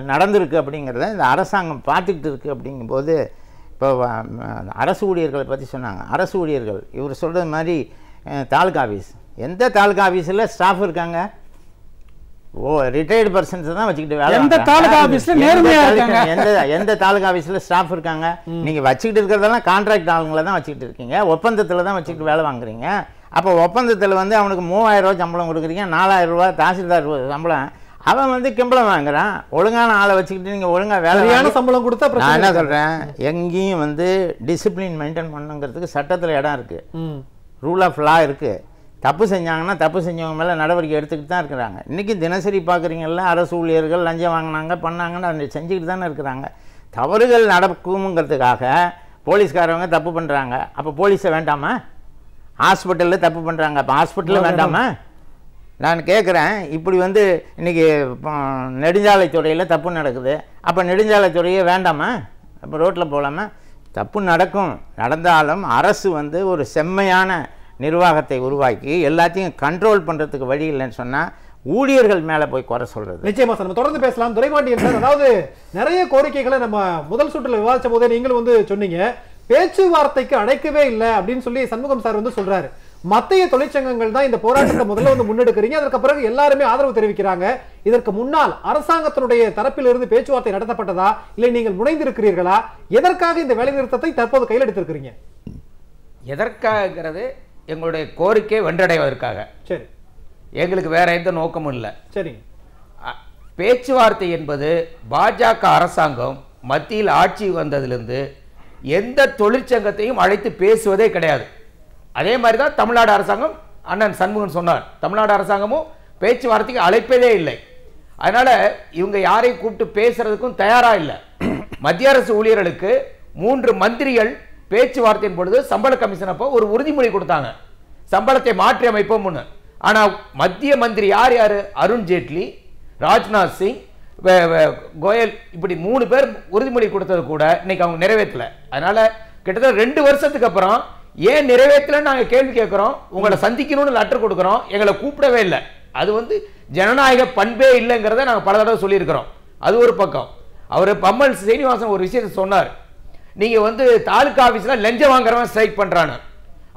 நடந்திருக்கு அப்படிங்கிறத இந்த அரசாங்கம் பார்த்துக்கிட்டு இருக்குது. அப்படிங்கும்போது இப்போ அரசு ஊழியர்களை பற்றி சொன்னாங்க. அரசு ஊழியர்கள் இவர் சொல்கிறது மாதிரி தாலுகா ஆஃபீஸ், எந்த தாலுகா ஆஃபீஸில் ஸ்டாஃப் இருக்காங்க? ரிட்டையர்டு பர்சன்ஸ் தான் வச்சுக்கிட்டு வேலை. எந்த தாலுகா ஆஃபீஸில் ஸ்டாஃப் இருக்காங்க? நீங்கள் வச்சுக்கிட்டு இருக்கிறதெல்லாம் கான்ட்ராக்ட் ஆளுங்களை தான் வச்சுக்கிட்டு இருக்கீங்க, ஒப்பந்தத்தில் தான் வச்சுக்கிட்டு வேலை வாங்குறீங்க. அப்போ ஒப்பந்தத்தில் அவனுக்கு 3000 ரூபா சம்பளம் கொடுக்குறீங்க, 4000 ரூபா தாசில்தார் சம்பளம். அவன் கிம்பளம் வாங்குறான். ஒழுங்கான ஆளை வச்சுக்கிட்டு நீங்கள் ஒழுங்காக வேலையான சம்பளம் கொடுத்தா நான் என்ன சொல்கிறேன், எங்கேயும் டிசிப்ளின் மெயின்டைன் பண்ணுங்கிறதுக்கு சட்டத்தில் இடம் இருக்குது, ரூல் ஆஃப் லா இருக்குது. தப்பு செஞ்சாங்கன்னா தப்பு செஞ்சவங்க மேலே நடவடிக்கை எடுத்துக்கிட்டு தான் இருக்கிறாங்க. இன்றைக்கி தினசரி பார்க்குறீங்கல்ல, அரசு ஊழியர்கள் லஞ்சம் வாங்கினாங்க பண்ணாங்கன்னு அதை செஞ்சுக்கிட்டு தானே இருக்கிறாங்க. தவறுகள் நடக்குங்கிறதுக்காக போலீஸ்காரவங்க தப்பு பண்ணுறாங்க, அப்போ போலீஸை வேண்டாமா? ஹாஸ்பிட்டலில் தப்பு பண்ணுறாங்க, அப்போ ஹாஸ்பிட்டலில் வேண்டாமா? நான் கேட்குறேன், இப்படி வந்து இன்றைக்கி நெடுஞ்சாலைத்துறையில் தப்பு நடக்குது, அப்போ நெடுஞ்சாலைத்துறையே வேண்டாமா? அப்போ ரோட்டில் போகலாமா? தப்பு நடக்கும், நடந்தாலும் அரசு வந்து ஒரு செம்மையான நிர்வாகத்தை உருவாக்கி எல்லாத்தையும் கண்ட்ரோல் பண்ணுறதுக்கு வழி இல்லைன்னு சொன்னால் ஊழியர்கள் மேலே போய் குறை சொல்கிறது. நிச்சயமா சார், நம்ம தொடர்ந்து பேசலாம். துரைபாண்டியன் சார், அதாவது நிறைய கோரிக்கைகளை நம்ம முதல் சுற்றில் விவாதிச்ச போதே நீங்களும் வந்து சொன்னீங்க, பேச்சுவார்த்தைக்கு அழைக்கவே இல்லை அப்படின்னு சொல்லி சண்முகம் சார் வந்து சொல்றாரு. மத்திய தொழிற்சங்கங்கள் தான் இந்த போராட்டத்தை முதல்ல வந்து முன்னெடுக்கிறீங்க, அதற்கு பிறகு எல்லாருமே ஆதரவு தெரிவிக்கிறாங்க. இதற்கு முன்னால் அரசாங்கத்தினுடைய தரப்பிலிருந்து பேச்சுவார்த்தை நடத்தப்பட்டதா, இல்லை நீங்கள் முனைந்திருக்கிறீர்களா? எதற்காக இந்த வேலை நிறுத்தத்தை தற்போது கையில் எடுத்திருக்கிறீங்க? எதற்காகிறது? எங்களுடைய கோரிக்கை வென்றடைவதற்காக. சரி, எங்களுக்கு வேற எந்த நோக்கமும் இல்லை. சரி, பேச்சுவார்த்தை என்பது பாஜக அரசாங்கம் மத்தியில் ஆட்சி வந்ததிலிருந்து எந்த தொழிற்சங்கத்தையும் அழைத்து பேசுவதே கிடையாது. அதே மாதிரி தான் தமிழ்நாடு அரசாங்கம், அண்ணன் சண்முகன் சொன்னார், தமிழ்நாடு அரசாங்கமும் பேச்சுவார்த்தைக்கு அழைப்பதே இல்லை. அதனால இவங்க யாரையும் கூப்பிட்டு பேசுறதுக்கும் தயாரா இல்லை. மத்திய அரசு ஊழியர்களுக்கு 3 மந்திரிகள் பேச்சுவார்த்தையின் பொழுது சம்பள கமிஷன் அப்போ ஒரு உறுதிமொழி கொடுத்தாங்க, சம்பளத்தை மாற்றி அமைப்போம்னு. ஆனா மத்திய மந்திரி யார் யாரு? அருண் ஜேட்லி, ராஜ்நாத் சிங், கோயல், இப்படி 3 பேர் உறுதிமொழி கொடுத்தது கூட இன்னைக்கு அவங்க நிறைவேற்றல. அதனால கிட்டத்தட்ட 2 வருஷத்துக்கு அப்புறம் ஏன் நிறைவேற்றல நாங்க கேள்வி கேட்கிறோம். உங்களை சந்திக்கணும்னு லெட்டர் கொடுக்கிறோம், எங்களை கூப்பிடவே இல்லை. அது வந்து ஜனநாயக பண்பே இல்லைங்கிறத நாங்க பல தடவை சொல்லியிருக்கிறோம். அது ஒரு பக்கம். அவர் பம்மல் சீனிவாசன் ஒரு விஷயத்தை சொன்னார், நீங்க வந்து தாலுகா ஆபீஸ்ல லஞ்சம் வாங்குறவன் ஸ்ட்ரைக் பண்றானு.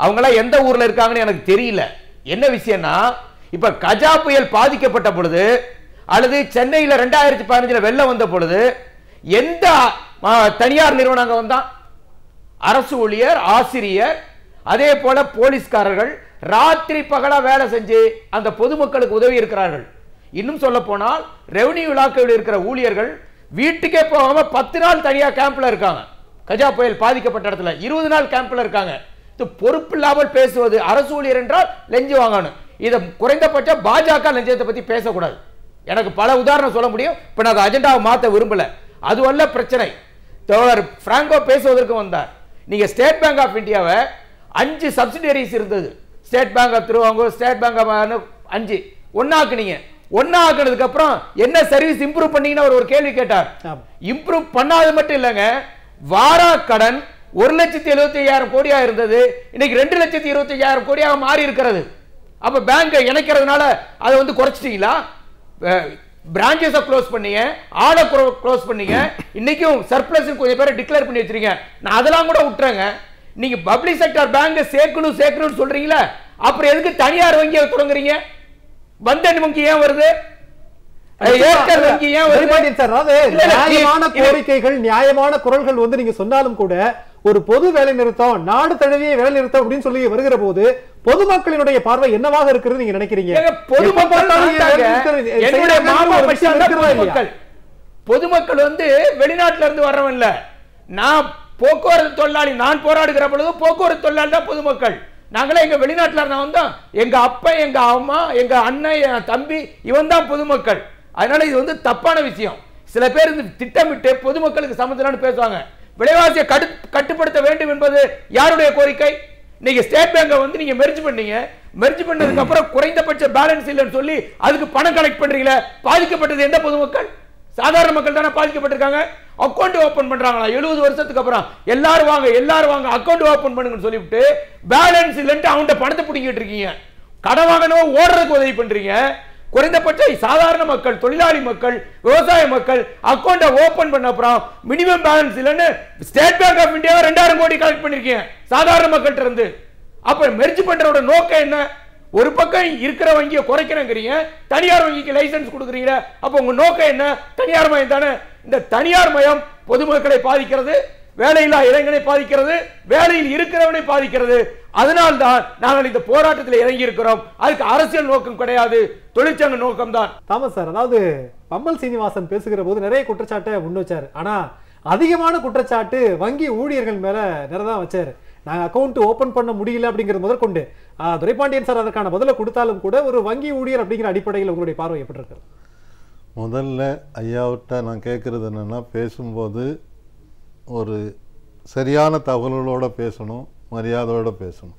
அவங்களாம் எந்த ஊர்ல இருக்காங்கன்னு எனக்கு தெரியல. என்ன விஷயம்னா, இப்ப கஜா புயல் பாதிக்கப்பட்ட பொழுது அல்லது சென்னையில் 2015 வெள்ளம் வந்த பொழுது எந்த தனியார் நிறுவனங்க வந்தா? அரசு ஊழியர், ஆசிரியர், அதே போல போலீஸ்காரர்கள் ராத்திரி பகலா வேலை செஞ்சு அந்த பொதுமக்களுக்கு உதவி இருக்கிறார்கள். இன்னும் சொல்ல போனால் ரெவென்யூ இலாக்காவில் இருக்கிற ஊழியர்கள் வீட்டுக்கே போகாம 10 நாள் தனியா கேம்ப்ல இருக்காங்க. கஜா புயல் பாதிக்கப்பட்ட இடத்துல 20 நாள் கேம்ப்ல இருக்காங்க. இது பொறுப்பு இல்லாமல் பேசுவது. அரசு ஊழியர் என்றால் லஞ்சம் வாங்கணும். இதை குறைந்தபட்ச பாஜக லஞ்சத்தை பத்தி பேசக்கூடாது. எனக்கு பல உதாரணம் சொல்ல முடியும். இப்ப நான் அஜெண்டாவை மாற்ற விரும்பல, அது அல்ல பிரச்சனை. தோழர் பிராங்கோ பேசுவதற்கு வந்தார். நீங்க ஸ்டேட் பேங்க் ஆஃப் இந்தியாவை 5 சப்சிடரிஸ் இருந்தது. State bank of Thiruvankoor, state bank of 5 ஒன்னாக்குனீங்க. ஒன்னாக்குனதுக்கு அப்புறம் என்ன சர்வீஸ் இம்ப்ரூவ் பண்ணீங்கன்னு அவர் ஒரு கேள்வி கேட்டார். இம்ப்ரூவ் பண்ணாது மட்டும் இல்லைங்க, வாரா கடன் 1,75,000 கோடியா இருந்தது, இன்னைக்கு 2,25,000 கோடியாக மாறி இருக்கிறது. அப்ப பேங்கை இணைக்கிறதுனால அதை வந்து குறைச்சிட்டீங்களா? பிரான்ச்சஸை க்ளோஸ் பண்ணீங்க, ஆர்டர் க்ளோஸ் பண்ணீங்க, இன்னைக்கும் சர்ப்ளஸ் கொஞ்சம் பேரை டிக்ளேர் பண்ணி வச்சிருக்கீங்க. நான் அதெல்லாம் கூட விட்டுறேங்க. நீங்க பப்ளிக் செக்டர் பேங்கை சேர்க்கணும் சொல்றீங்களா? அப்புறம் எதுக்கு தனியார் வங்கியை தொடங்குறீங்க? பந்தன் வங்கி ஏன் வருது? நியாயமான கோரிக்கைகள், நியாயமான குரல்கள் வந்து நீங்க சொன்னாலும் கூட ஒரு பொது வேலை நிறுத்தம், நாடு தழுவிய வேலை நிறுத்தம் அப்படின்னு சொல்லி வருகிற போது பொதுமக்களினுடைய பார்வை என்னவாக இருக்கிறது நீங்க நினைக்கிறீங்க? பொதுமக்கள் வந்து வெளிநாட்டுல இருந்து வர்றவன் இல்ல. நான் போக்குவரத்து தொழிலாளி, நான் போராடுகிற பொழுது போக்குவரத்து தொழிலாளி தான் பொதுமக்கள். நாங்களே எங்க வெளிநாட்டுல இருந்தா வந்தோம். எங்க அப்பா, எங்க அம்மா, எங்க அண்ணன், என் தம்பி, இவன் தான் பொதுமக்கள். அதனால இது வந்து தப்பான விஷயம். சில பேர் திட்டமிட்டு பொதுமக்களுக்கு சம்பந்தம்னு பேசுவாங்க. விலைவாசியை கட்டுப்படுத்த வேண்டும் என்பது யாருடைய கோரிக்கை? நீங்க ஸ்டேட் பேங்கை வந்து நீங்க மெர்ஜ் பண்ணீங்க. மெர்ஜ் பண்ணதுக்கு அப்புறம் குறைந்தபட்ச பேலன்ஸ் இல்லைன்னு சொல்லி அதுக்கு பணம் கலெக்ட் பண்றீங்களா? பாதிக்கப்பட்டது எந்த பொதுமக்கள்? சாதாரண மக்கள் தானே பாதிக்கப்பட்டிருக்காங்க. அக்கௌண்ட் ஓபன் பண்றாங்களா 70 வருஷத்துக்கு அப்புறம்? எல்லாரும் வாங்க அக்கௌண்ட் ஓபன் பண்ணுங்கன்னு சொல்லிவிட்டு பேலன்ஸ் இல்லைன்னு அவன்கிட்ட பணத்தை பிடிக்கிட்டு இருக்கீங்க. கடன் வாங்கணும், ஓடுறதுக்கு உதவி பண்றீங்க. குறைந்தபட்ச சாதாரண மக்கள், தொழிலாளி மக்கள், விவசாய மக்கள் அக்கௌண்ட ஓபன் பண்ண அப்புறம் மினிமம் பேலன்ஸ் இல்லைன்னு ஸ்டேட் பேங்க் ஆஃப் இந்தியாவை 2000 கோடி கலெக்ட் பண்ணிருக்கீங்க சாதாரண மக்கள்கிட்ட இருந்து. அப்ப மெர்ஜ் பண்றோட நோக்கம் என்ன? ஒரு பக்கம் இருக்கிற வங்கியை குறைக்கிறேங்கிறீங்க, தனியார் வங்கிக்கு லைசன்ஸ் கொடுக்குறீங்க. அப்ப உங்க நோக்கம் என்ன? தனியார் மயம் தானே. இந்த தனியார் மயம் பொதுமக்களை பாதிக்கிறது, வேலையில்லா இளைஞனை பாதிக்கிறது, வேலையில் இருக்கிறவனை பாதிக்கிறது. அதனால்தான் நாங்கள் இந்த போராட்டத்தில் இறங்கி இருக்கிறோம். அதுக்கு அரசியல் நோக்கம் கிடையாது, தொழிற்சங்க நோக்கம் தான். தாமஸ் சார், அதாவது பம்மல் சீனிவாசன் பேசுகிற போது நிறைய குற்றச்சாட்டை முன் வச்சாரு. ஆனா அதிகமான குற்றச்சாட்டு வங்கி ஊழியர்கள் மேல நிறைய வச்சாரு. நாங்கள் அக்கௌண்ட் ஓப்பன் பண்ண முடியல அப்படிங்கிறது முதற்கொண்டு துரைபாண்டியன் சார் அதற்கான பதிலை கொடுத்தாலும் கூட ஒரு வங்கி ஊழியர் அப்படிங்கிற அடிப்படையில் உங்களுடைய பார்வை எப்படி இருக்கு? முதல்ல ஐயாவிட்ட நான் கேட்குறது என்னென்னா, பேசும்போது ஒரு சரியான தகவல்களோடு பேசணும், மரியாதையோடு பேசணும்.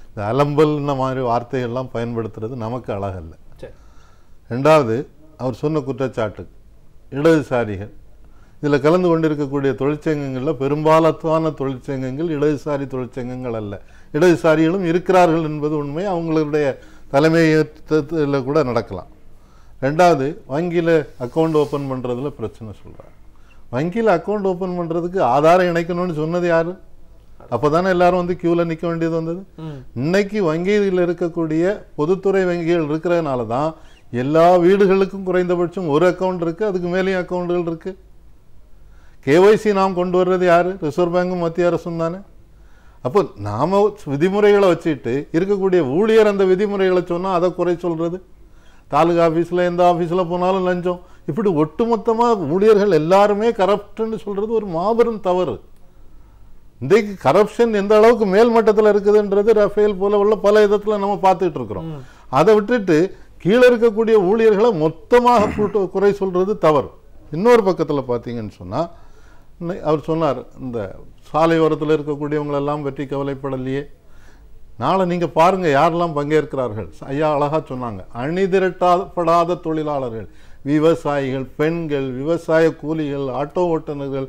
இந்த அலம்பல்ன மாதிரி வார்த்தைகள்லாம் பயன்படுத்துறது நமக்கு அழகல்ல. ரெண்டாவது, அவர் சொன்ன குற்றச்சாட்டு இடதுசாரிகள் இதில் கலந்து கொண்டிருக்கக்கூடிய தொழிற்சங்கங்களில் பெரும்பாலான தொழிற்சங்கங்கள் இடதுசாரி தொழிற்சங்கங்கள் அல்ல. இடதுசாரிகளும் இருக்கிறார்கள் என்பது உண்மை, அவங்களுடைய தலைமையத்தில் கூட நடக்கலாம். ரெண்டாவது, வங்கியில் அக்கௌண்ட் ஓப்பன் பண்ணுறதுல பிரச்சனை சொல்கிறாங்க. வங்கியில் அக்கௌண்ட் ஓப்பன் பண்ணுறதுக்கு ஆதாரம் இணைக்கணும்னு சொன்னது யார்? அப்போ தானே எல்லாரும் வந்து க்யூவில் நிற்க வேண்டியது வந்தது. இன்னைக்கு வங்கியில் இருக்கக்கூடிய பொதுத்துறை வங்கிகள் இருக்கிறதுனால தான் எல்லா வீடுகளுக்கும் குறைந்தபட்சம் ஒரு அக்கௌண்ட் இருக்குது, அதுக்கு மேலேயும் அக்கௌண்ட்டுகள் இருக்குது. கேஒய்சி நாம் கொண்டு வர்றது யார்? ரிசர்வ் பேங்கும் மத்திய அரசும் தானே. அப்போ நாம் விதிமுறைகளை வச்சுட்டு இருக்கக்கூடிய ஊழியர் அந்த விதிமுறைகளை சொன்னால் அதை குறை சொல்கிறது. தாலுகா ஆஃபீஸில் எந்த ஆஃபீஸில் போனாலும் லஞ்சம், இப்படி ஒட்டுமொத்தமாக ஊழியர்கள் எல்லாருமே கரப்ட்னு சொல்கிறது ஒரு மாபெரும் தவறு. இன்றைக்கு கரப்ஷன் எந்த அளவுக்கு மேல் மட்டத்தில் இருக்குதுன்றது ரஃபேல் போல உள்ள பல விதத்தில் நம்ம பார்த்துட்டு இருக்கிறோம். அதை விட்டுட்டு கீழே இருக்கக்கூடிய ஊழியர்களை மொத்தமாக குறை சொல்கிறது தவறு. இன்னொரு பக்கத்தில் பார்த்தீங்கன்னு சொன்னால், அவர் சொன்னார் இந்த சாலையோரத்தில் இருக்கக்கூடியவங்களெல்லாம் பற்றி கவலைப்படலையே. நாளை நீங்கள் பாருங்கள் யாரெல்லாம் பங்கேற்கிறார்கள். ஐயா அழகாக சொன்னாங்க, அணிதிரட்டப்படாத தொழிலாளர்கள், விவசாயிகள், பெண்கள், விவசாய கூலிகள், ஆட்டோ ஓட்டுநர்கள்,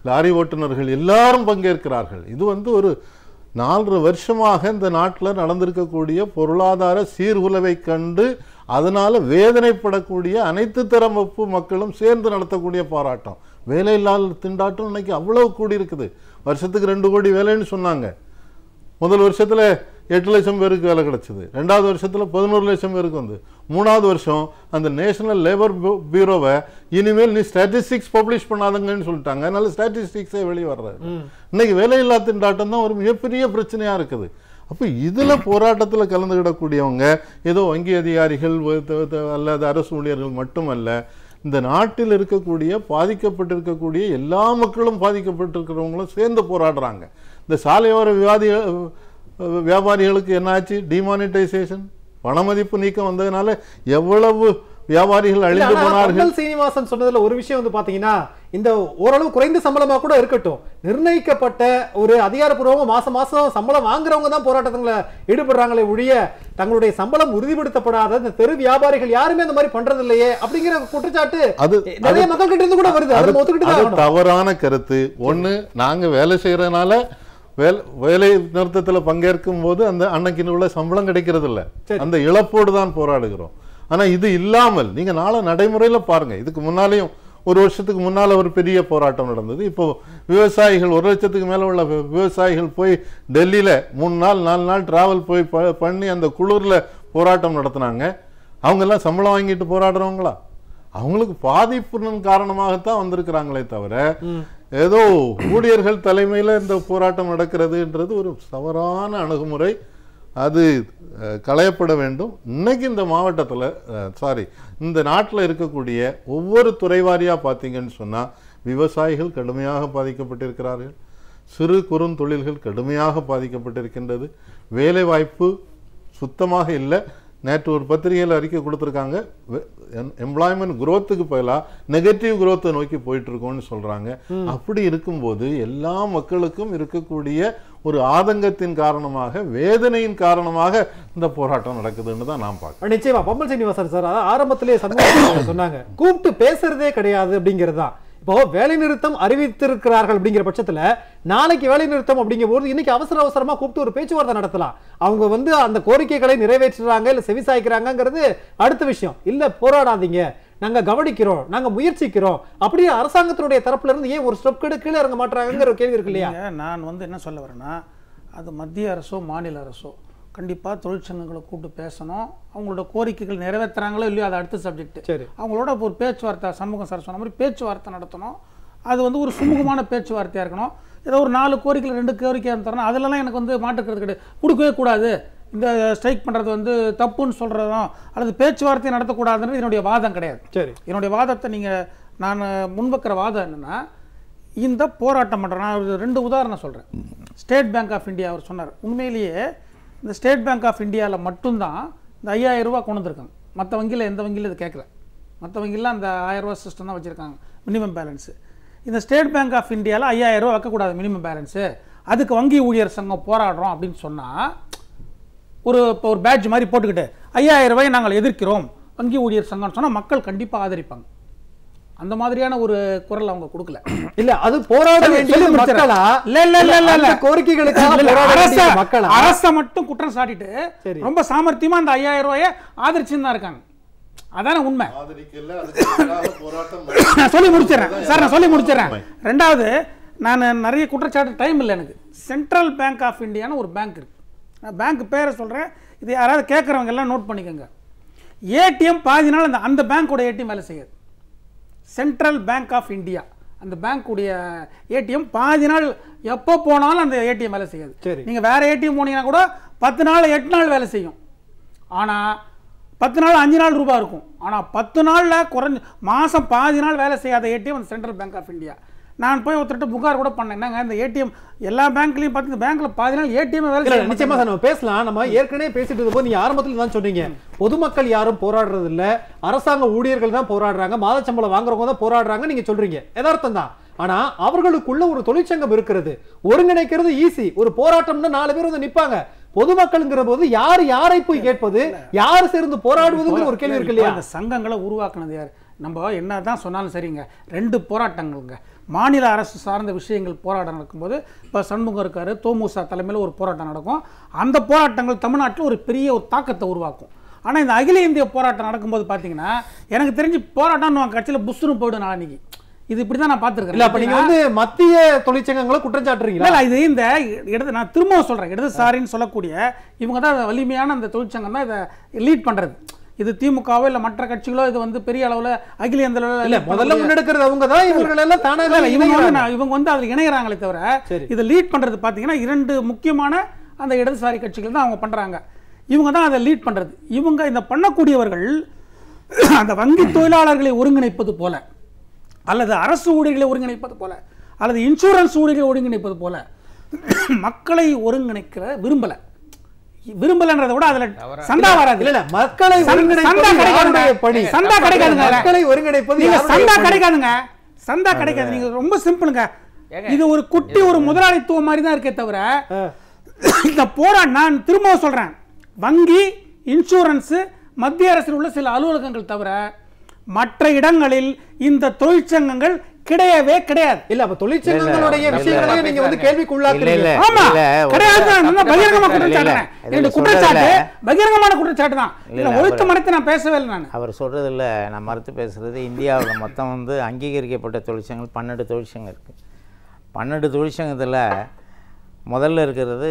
லாரி ஓட்டுநர்கள் எல்லாரும் பங்கேற்கிறார்கள். இது வந்து ஒரு 4 வருஷமாக இந்த நாட்டில் நடந்திருக்கக்கூடிய பொருளாதார சீர்குலைவை கண்டு அதனால் வேதனைப்படக்கூடிய அனைத்து தரப்பு மக்களும் சேர்ந்து நடத்தக்கூடிய போராட்டம். வேலை இல்லாத திண்டாட்டம் இன்னைக்கு அவ்வளவு கூடி இருக்குது. வருஷத்துக்கு 2 கோடி வேலைன்னு சொன்னாங்க. முதல் வருஷத்தில் 8 லட்சம் பேருக்கு வேலை கிடச்சிது. 2வது வருஷத்தில் 11 லட்சம் பேருக்கு வந்து 3வது வருஷம் அந்த நேஷனல் லேபர் பியூரோவை இனிமேல் நீ ஸ்டாட்டிஸ்டிக்ஸ் பப்ளிஷ் பண்ணாதங்கன்னு சொல்லிட்டாங்க. அதனால ஸ்டாட்டிஸ்டிக்ஸே வெளியே வர்றாரு. இன்னைக்கு வேலையில்லா திண்டாட்டம் தான் ஒரு மிகப்பெரிய பிரச்சனையாக இருக்குது. அப்போ இதில் போராட்டத்தில் கலந்துக்கிடக்கூடியவங்க ஏதோ வங்கி அதிகாரிகள் அல்லது அரசு ஊழியர்கள் மட்டுமல்ல, இந்த நாட்டில் இருக்கக்கூடிய பாதிக்கப்பட்டிருக்கக்கூடிய எல்லா மக்களும் பாதிக்கப்பட்டிருக்கிறவங்களும் சேர்ந்து போராடுறாங்க. இந்த சாலையோர வியாபாரிகளுக்கு என்னாச்சு? டிமானிட்டைசேஷன், பணமதிப்பு நீக்கம் வந்ததுனால எவ்வளவு வியாபாரிகள் அழிந்து போனார்கள். சீனிவாசன் சொன்னதுல ஒரு விஷயம் வந்து பாத்தீங்கன்னா, இந்த ஓரளவு குறைந்த சம்பளமா கூட இருக்கட்டும், நிர்ணயிக்கப்பட்ட ஒரு அதிகாரப்பூர்வமா மாசம் மாசம் சம்பளம் வாங்குறவங்க தான் போராட்டத்துல ஈடுபடுறாங்களே ஒழிய தங்களுடைய சம்பளம் உறுதிப்படுத்தப்படாத இந்த தெரு வியாபாரிகள் யாருமே அந்த மாதிரி பண்றது இல்லையே அப்படிங்கிற குற்றச்சாட்டு நிறைய மக்கள் கிட்ட இருந்து கூட வருது. அது தவறான கருத்து. ஒண்ணு, நாங்க வேலை செய்யறதுனால வேலை நிறுத்தத்தில் பங்கேற்கும் போது அந்த அன்னைக்கு உள்ள சம்பளம் கிடைக்கிறது இல்லை, அந்த இழப்போடு தான் போராடுகிறோம். ஆனா இது இல்லாமல் நீங்க நாளை நடைமுறையில பாருங்க. இதுக்கு முன்னாலேயும் ஒரு வருஷத்துக்கு முன்னால ஒரு பெரிய போராட்டம் நடந்தது. இப்போ விவசாயிகள் 1 லட்சத்துக்கு மேல உள்ள விவசாயிகள் போய் டெல்லியில 3 நாள் 4 நாள் டிராவல் போய் பண்ணி அந்த குளிர்ல போராட்டம் நடத்தினாங்க. அவங்க எல்லாம் சம்பளம் வாங்கிட்டு போராடுறவங்களா? அவங்களுக்கு பாதிப்பின் காரணமாகத்தான் வந்திருக்கிறாங்களே தவிர ஏதோ ஊழியர்கள் தலைமையில் இந்த போராட்டம் நடக்கிறதுன்றது ஒரு தவறான அணுகுமுறை. அது களையப்பட வேண்டும். இன்னைக்கு இந்த மாவட்டத்தில் இந்த நாட்டில் இருக்கக்கூடிய ஒவ்வொரு துறைவாரியாக பார்த்தீங்கன்னு சொன்னால் விவசாயிகள் கடுமையாக பாதிக்கப்பட்டிருக்கிறார்கள், சிறு குறுந்தொழில்கள் கடுமையாக பாதிக்கப்பட்டிருக்கின்றது, வேலை வாய்ப்பு சுத்தமாக இல்லை. நேற்று ஒரு பத்திரிகையில் அறிக்கை கொடுத்துருக்காங்க, எம்ப்ளாய்மெண்ட் குரோத்துக்கு பதிலாக நெகட்டிவ் குரோத்தை நோக்கி போயிட்டு இருக்கோம்னு சொல்றாங்க. அப்படி இருக்கும்போது எல்லா மக்களுக்கும் இருக்கக்கூடிய ஒரு ஆதங்கத்தின் காரணமாக, வேதனையின் காரணமாக இந்த போராட்டம் நடக்குதுன்னு தான் நான் பார்க்கிறேன். நிச்சயமா பம்பல் சீனிவாசன் சார் ஆரம்பத்திலே சொன்னாங்க, கூப்பிட்டு பேசுறதே கிடையாது அப்படிங்கிறது தான். இப்போ வேலை நிறுத்தம் அறிவித்திருக்கிறார்கள் அப்படிங்கிற பட்சத்துல நாளைக்கு வேலை நிறுத்தம் அப்படிங்கிற போது இன்னைக்கு அவசரமா கூப்பிட்டு ஒரு பேச்சுவார்த்தை நடத்தலாம். அவங்க வந்து அந்த கோரிக்கைகளை நிறைவேற்றுறாங்க இல்ல செவிசாய்க்கிறாங்கிறது அடுத்த விஷயம். இல்ல போராடாதீங்க, நாங்க கவனிக்கிறோம், நாங்க முயற்சிக்கிறோம், அப்படியே அரசாங்கத்தினுடைய தரப்புல இருந்து ஏன் ஒரு ஸ்டெப் கீழே இறங்க மாட்டாங்கிற கேள்வி இருக்கு இல்லையா? நான் வந்து என்ன சொல்ல வரேன்னா, அது மத்திய அரசோ மாநில அரசோ கண்டிப்பாக தொழிற்சங்கங்களை கூப்பிட்டு பேசணும். அவங்களோட கோரிக்கைகள் நிறைவேற்றுறாங்களோ இல்லையோ அது அடுத்த சப்ஜெக்ட். சரி, அவங்களோட ஒரு பேச்சுவார்த்தை, சண்முகம் சார் சொன்ன மாதிரி பேச்சுவார்த்தை நடத்தணும். அது வந்து ஒரு சுமூகமான பேச்சுவார்த்தையாக இருக்கணும். ஏதோ ஒரு 4 கோரிக்கையில் 2 கோரிக்கையாக தரணும். அதிலலாம் எனக்கு வந்து மாற்றுக்கிறது கிடையாது. கொடுக்கவே கூடாது, இந்த ஸ்ட்ரைக் பண்ணுறது வந்து தப்புன்னு சொல்கிறதும் அல்லது பேச்சுவார்த்தையை நடத்தக்கூடாதுன்றது என்னுடைய வாதம் கிடையாது. சரி, என்னுடைய வாதத்தை நான் முன்வைக்கிற வாதம் என்னென்னா, இந்த போராட்டம் பண்ணுறேன். நான் 2 உதாரணம் சொல்கிறேன். ஸ்டேட் பேங்க் ஆஃப் இந்தியா அவர் சொன்னார். உண்மையிலேயே இந்த ஸ்டேட் பேங்க் ஆஃப் இந்தியாவில் மட்டும்தான் இந்த 5000 ரூபா கொண்டு வந்திருக்காங்க. மற்ற வங்கியில் எந்த வங்கியில் இது கேட்கல. மற்ற வங்கியில் அந்த 1000 ரூபா சிஸ்டம் தான் வச்சுருக்காங்க மினிமம் பேலன்ஸு. இந்த ஸ்டேட் பேங்க் ஆஃப் இந்தியாவில் 5000 ரூபா வைக்கக்கூடாது மினிமம் பேலன்ஸு, அதுக்கு வங்கி ஊழியர் சங்கம் போராடுறோம் அப்படின்னு சொன்னால் இப்போ ஒரு பேட்ச் மாதிரி போட்டுக்கிட்டு 5000 ரூபாயை நாங்கள் எதிர்க்கிறோம் வங்கி ஊழியர் சங்கம்னு சொன்னால் மக்கள் கண்டிப்பாக ஆதரிப்பாங்க. அந்த மாதிரியான ஒரு குரல் அவங்க கொடுக்கல. இல்ல அது போராட வேண்டிய மக்களா? இல்ல கோரிக்கைகளுக்காக போராட வேண்டிய மக்களா? அரசை மட்டும் குற்றம் சாட்டிட்டு ரொம்ப சாமர்த்தியமா அந்த 5000 ரூபாயை ஆதரிச்சுன்னு தான் இருக்காங்க. அதான உண்மை. நான் சொல்லி முடிச்சிடறேன் சார், நான் சொல்லி முடிச்சிடறேன். ரெண்டாவது, நான் நிறைய குற்றச்சாட்டு டைம் இல்லை எனக்கு. சென்ட்ரல் பேங்க் ஆஃப் இந்தியான்னு ஒரு பேங்க் இருக்கு. நான் பேங்க் பேரை சொல்றேன், இது யாராவது கேட்குறவங்க எல்லாம் நோட் பண்ணிக்கோங்க. ஏடிஎம் பாதி நாள் அந்த பேங்கோட ஏடிஎம் வேலை செய்யாது. சென்ட்ரல் பேங்க் ஆஃப் இந்தியா அந்த பேங்க்குடைய ஏடிஎம் பாதி நாள் எப்போ போனாலும் அந்த ஏடிஎம் வேலை செய்யாது. நீங்கள் வேற ஏடிஎம் போனீங்கன்னா கூட 10 நாள் 8 நாள் வேலை செய்யும். ஆனால் 10 நாள் 5 நாள் ரூபாய் இருக்கும். ஆனால் 10 நாளில் குறைஞ்ச மாதம் பாதி நாள் வேலை செய்யாத ஏடிஎம் அந்த சென்ட்ரல் பேங்க் ஆஃப் இந்தியா. நான் போய் ஒருத்தர்கிட்ட புகார் கூட பண்ணேன், என்னங்க இந்த ஏடிஎம் எல்லா பேங்க்லையும் பார்த்து இந்த பேங்க்ல பாதி நாள் ஏடிஎம் வேலை செய்ய. நிச்சயமா சார் நம்ம பேசலாம். நம்ம ஏற்கனவே பேசிட்டு இருந்தபோது நீங்க ஆரம்பத்தில் தான் சொன்னீங்க, பொதுமக்கள் யாரும் போராடுறது இல்ல, அரசாங்க ஊழியர்கள் தான் போராடுறாங்க, மாத சம்பளம் வாங்குறவங்க தான் போராடுறாங்க நீங்க சொல்றீங்க. யதார்த்தம் தான். ஆனா அவர்களுக்குள்ள ஒரு தொழிற்சங்கம் இருக்கிறது, ஒருங்கிணைக்கிறது ஈஸி. ஒரு போராட்டம்னா 4 பேர் வந்து நிப்பாங்க. பொதுமக்கள்ங்கிற போது யாரை போய் கேட்பது, யார் சேர்ந்து போராடுவதுங்கிற ஒரு கேள்வி இருக்கு இல்லையா? அந்த சங்கங்களை உருவாக்குனது யார்? நம்ம என்ன தான் சொன்னாலும் சரிங்க, 2 போராட்டங்கள்ங்க. மாநில அரசு சார்ந்த விஷயங்கள் போராட்டம் நடக்கும்போது இப்போ சண்முகம் இருக்காரு, தோமுசா தலைமையில் ஒரு போராட்டம் நடக்கும். அந்த போராட்டங்கள் தமிழ்நாட்டில் ஒரு பெரிய ஒரு தாக்கத்தை உருவாக்கும். ஆனால் இந்த அகில இந்திய போராட்டம் நடக்கும்போது பார்த்தீங்கன்னா எனக்கு தெரிஞ்சு போராட்டம் கட்சியில் புஷ்னு போய்டும் நாளைக்கு. இது இப்படி தான் நான் பார்த்துருக்கேன். இல்லை, அப்போ நீங்கள் வந்து மத்திய தொழிற்சங்கங்களை குற்றம் சாட்டுறீங்களா? இல்லை, இது இந்த இடது நான் திரும்பவும் சொல்கிறேன், இடதுசாரின்னு சொல்லக்கூடிய இவங்க தான் வலிமையான அந்த தொழிற்சங்கம் தான் இதை லீட் பண்ணுறது. இது திமுகவோ இல்ல மற்ற கட்சிகளோ இது வந்து பெரிய அளவுல அகில இந்திய அளவுல இல்ல, முதல்ல முன்னெடுக்கிறது அவங்க தான். இவர்கள் எல்லாம் தானாக இவங்க வந்து அதுல இணையறாங்களே தவிர இதை லீட் பண்றது பாத்தீங்கன்னா 2 முக்கியமான அந்த இடதுசாரி கட்சிகள் தான் அவங்க பண்றாங்க. இவங்க தான் அதை லீட் பண்றது. இவங்க இந்த பண்ணக்கூடியவர்கள் அந்த வங்கி தொழிலாளர்களை ஒருங்கிணைப்பது போல, அல்லது அரசு ஊழியர்களை ஒருங்கிணைப்பது போல, அல்லது இன்சூரன்ஸ் ஊழியர்களை ஒருங்கிணைப்பது போல மக்களை ஒருங்கிணைக்கிற விரும்பலன்றதை விட அதுல சந்தா வராது. இல்ல, மக்களை ஒருங்கிணைப்பது சந்தா கிடைக்காதுங்க. மக்களை ஒருங்கிணைப்பது சந்தா கிடைக்காதுங்க. சந்தா கிடைக்காது. நீங்க ரொம்ப சிம்பிளுங்க. இது ஒரு குட்டி ஒரு முதலாளித்துவம் மாதிரி தான் இருக்கே தவிர இந்த போராட்டம், நான் திரும்ப சொல்றேன், வங்கி, இன்சூரன்ஸ், மத்திய அரசில் உள்ள சில அலுவலகங்கள் தவிர மற்ற இடங்களில் இந்த தொழிற்சங்கங்கள் கிடையவே கிடையாது. இல்ல, அப்ப தொழிற்சங்கங்களுடைய விஷயங்களை நீங்க வந்து கேள்விக்குள்ளாக்குறீங்க. ஆமா, கிடையாது. நான் பகிரங்கமா குற்றச்சாட்டுறேன். இந்த குற்றச்சாட்டு பகிரங்கமான குற்றச்சாட்டு தான். இல்ல, ஒழுக்க மறைத்து நான் பேசவே இல்லை. நான் அவர் சொல்றதில்ல, நான் மறுத்து பேசுறது. இந்தியாவில் மொத்தம் வந்து அங்கீகரிக்கப்பட்ட தொழிற்சங்கங்கள் 12 தொழிற்சங்கம் இருக்கு. 12 தொழிற்சங்கத்தில் முதல்ல இருக்கிறது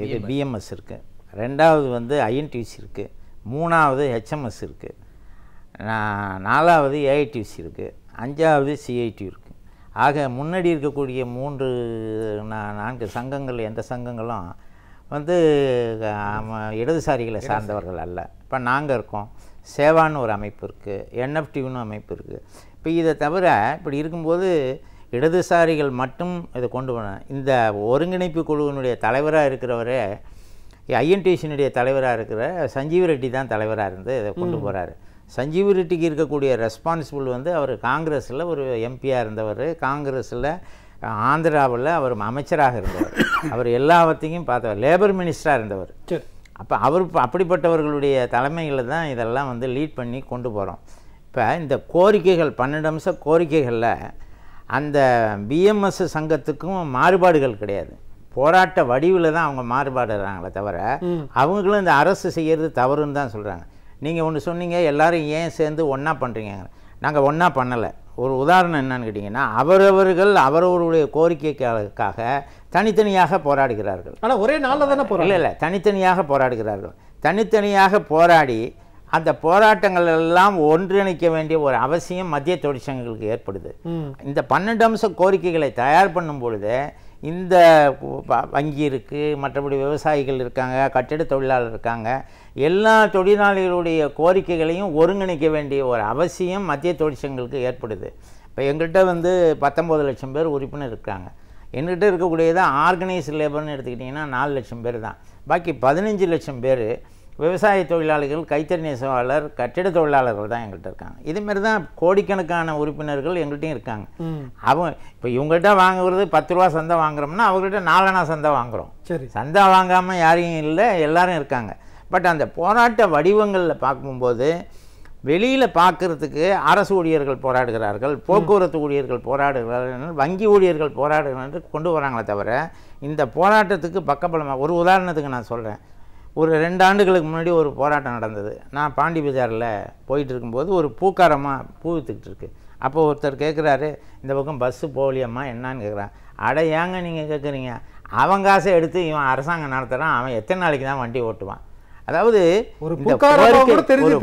இது பிஎம்எஸ் இருக்கு, 2வது வந்து ஐஎன்டிசி இருக்கு, 3வது ஹெச்எம்எஸ் இருக்கு, 4வது ஏஐடிசி இருக்கு, 5வது சிஐடி இருக்குது. ஆக முன்னாடி இருக்கக்கூடிய 4 சங்கங்கள் எந்த சங்கங்களும் வந்து இடதுசாரிகளை சார்ந்தவர்கள் அல்ல. இப்போ நாங்கள் இருக்கோம், சேவான்னு ஒரு அமைப்பு இருக்குது, என்எஃப்டின்னு அமைப்பு இருக்குது. இப்போ இதை தவிர இப்படி இருக்கும்போது இடதுசாரிகள் மட்டும் இதை கொண்டு போன இந்த ஒருங்கிணைப்பு குழுவினுடைய தலைவராக இருக்கிறவரே ஐஎன்டிசியினுடைய தலைவராக இருக்கிற சஞ்சீவ் ரெட்டி தான் தலைவராக இருந்து இதை கொண்டு போகிறாரு. சஞ்சீவ் ரெட்டிக்கு இருக்கக்கூடிய ரெஸ்பான்சிபிள் வந்து அவர் காங்கிரஸில் ஒரு எம்பியாக இருந்தவர், காங்கிரஸில் ஆந்திராவில் அவர் அமைச்சராக இருந்தவர், அவர் எல்லாவற்றையும் பார்த்தவர், லேபர் மினிஸ்டராக இருந்தவர். அப்போ அவர் அப்படிப்பட்டவர்களுடைய தலைமையில் தான் இதெல்லாம் வந்து லீட் பண்ணி கொண்டு போகிறோம். இப்போ இந்த கோரிக்கைகள் 12 அம்ச கோரிக்கைகளில் அந்த பிஎம்எஸ் சங்கத்துக்கும் மாறுபாடுகள் கிடையாது. போராட்ட வடிவில் தான் அவங்க மாறுபாடுறாங்களே தவிர அவங்களும் இந்த அரசு செய்கிறது தவறுன்னு தான் சொல்கிறாங்க. நீங்கள் ஒன்று சொன்னீங்க, எல்லோரும் ஏன் சேர்ந்து ஒன்றா பண்ணுறீங்க. நாங்கள் ஒன்றா பண்ணலை. ஒரு உதாரணம் என்னன்னு கேட்டிங்கன்னா, அவரவர்கள் அவரவருடைய கோரிக்கைக்காக தனித்தனியாக போராடுகிறார்கள். ஆனால் ஒரே நாளில் தானே போராட இல்லை, தனித்தனியாக போராடுகிறார்கள். தனித்தனியாக போராடி அந்த போராட்டங்கள் எல்லாம் ஒன்றிணைக்க வேண்டிய ஒரு அவசியம் மத்திய தொழிற்சங்கங்களுக்கு ஏற்படுது. இந்த 12 அம்ச கோரிக்கைகளை தயார் பண்ணும் பொழுது இந்த வங்கி இருக்குது, மற்றபடி விவசாயிகள் இருக்காங்க, கட்டிட தொழிலாளர் இருக்காங்க, எல்லா தொழிலாளிகளுடைய கோரிக்கைகளையும் ஒருங்கிணைக்க வேண்டிய ஒரு அவசியம் மத்திய தொழிற்சங்கங்களுக்கு ஏற்படுது. இப்போ எங்கள்கிட்ட வந்து 19 லட்சம் பேர் உறுப்பினர் இருக்காங்க. என்கிட்ட இருக்கக்கூடியது ஆர்கனைஸ்டு லேபர்னு எடுத்துக்கிட்டிங்கன்னா 4 லட்சம் பேர் தான். பாக்கி 15 லட்சம் பேர் விவசாய தொழிலாளிகள், கைத்தறி நெசவாளர், கட்டிட தொழிலாளர்கள் தான் எங்கள்கிட்ட இருக்காங்க. இதுமாரி தான் கோடிக்கணக்கான உறுப்பினர்கள் எங்கள்கிட்டையும் இருக்காங்க. அவங்க இப்போ இவங்கள்ட்ட வாங்குறது 10 ரூபா சந்தை வாங்குறோம்னா அவங்கள்ட்ட 4 அணா சந்தை வாங்குகிறோம். சரி, சந்தை வாங்காமல் யாரையும் இல்லை, எல்லாரும் இருக்காங்க. பட் அந்த போராட்ட வடிவங்களில் பார்க்கும்போது வெளியில் பார்க்குறதுக்கு அரசு ஊழியர்கள் போராடுகிறார்கள், போக்குவரத்து ஊழியர்கள் போராடுகிறார்கள், வங்கி ஊழியர்கள் போராடுகிறார்கள் கொண்டு வராங்களே தவிர இந்த போராட்டத்துக்கு பக்கபலமாக ஒரு உதாரணத்துக்கு நான் சொல்கிறேன். ஒரு 2 ஆண்டுகளுக்கு முன்னாடி ஒரு போராட்டம் நடந்தது. நான் பாண்டி பஜாரில் போயிட்டு இருக்கும்போது ஒரு பூக்காரமாக பூ விற்றுக்கிட்டு இருக்கு. அப்போ ஒருத்தர் கேட்குறாரு, இந்த பக்கம் பஸ்ஸு போகலையம்மா என்னான்னு கேட்குறான். அட ஏங்க நீங்கள் கேட்குறீங்க, அவன் காசை எடுத்து இவன் அரசாங்கம் நடத்துகிறான், அவன் எத்தனை நாளைக்கு தான் வண்டி ஓட்டுவான்? அதாவது ஒரு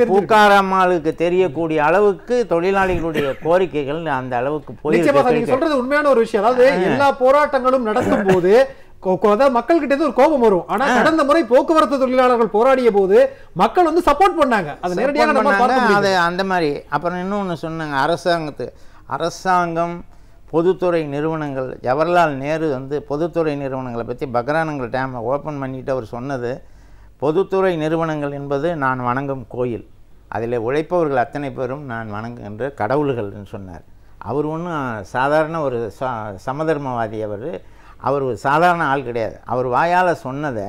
பூக்காரம்மாளுக்கு தெரியக்கூடிய அளவுக்கு தொழிலாளிகளுடைய கோரிக்கைகள் அந்த அளவுக்கு போய் சொல்றது உண்மையான ஒரு விஷயம். அதாவது எல்லா போராட்டங்களும் நடக்கும் போது மக்கள் கிட்ட ஒரு கோபம் வரும். ஆனா கடந்த முறை போக்குவரத்து தொழிலாளர்கள் போராடிய போது மக்கள் வந்து சப்போர்ட் பண்ணாங்க. அது நேரடியாக அந்த மாதிரி. அப்புறம் இன்னொன்று சொன்னாங்க, அரசாங்கம் பொதுத்துறை நிறுவனங்கள், ஜவஹர்லால் நேரு வந்து பொதுத்துறை நிறுவனங்களை பற்றி பக்ரானங்கள் டேமை ஓப்பன் பண்ணிட்டு அவர் சொன்னது, பொதுத்துறை நிறுவனங்கள் என்பது நான் வணங்கும் கோயில், அதில் உழைப்பவர்கள் அத்தனை பேரும் நான் வணங்குகின்ற கடவுள்கள்னு சொன்னார். அவர் ஒன்றும் சாதாரண ஒரு சமதர்மவாதி, அவர் ஒரு சாதாரண ஆள் கிடையாது. அவர் வாயால் சொன்னதை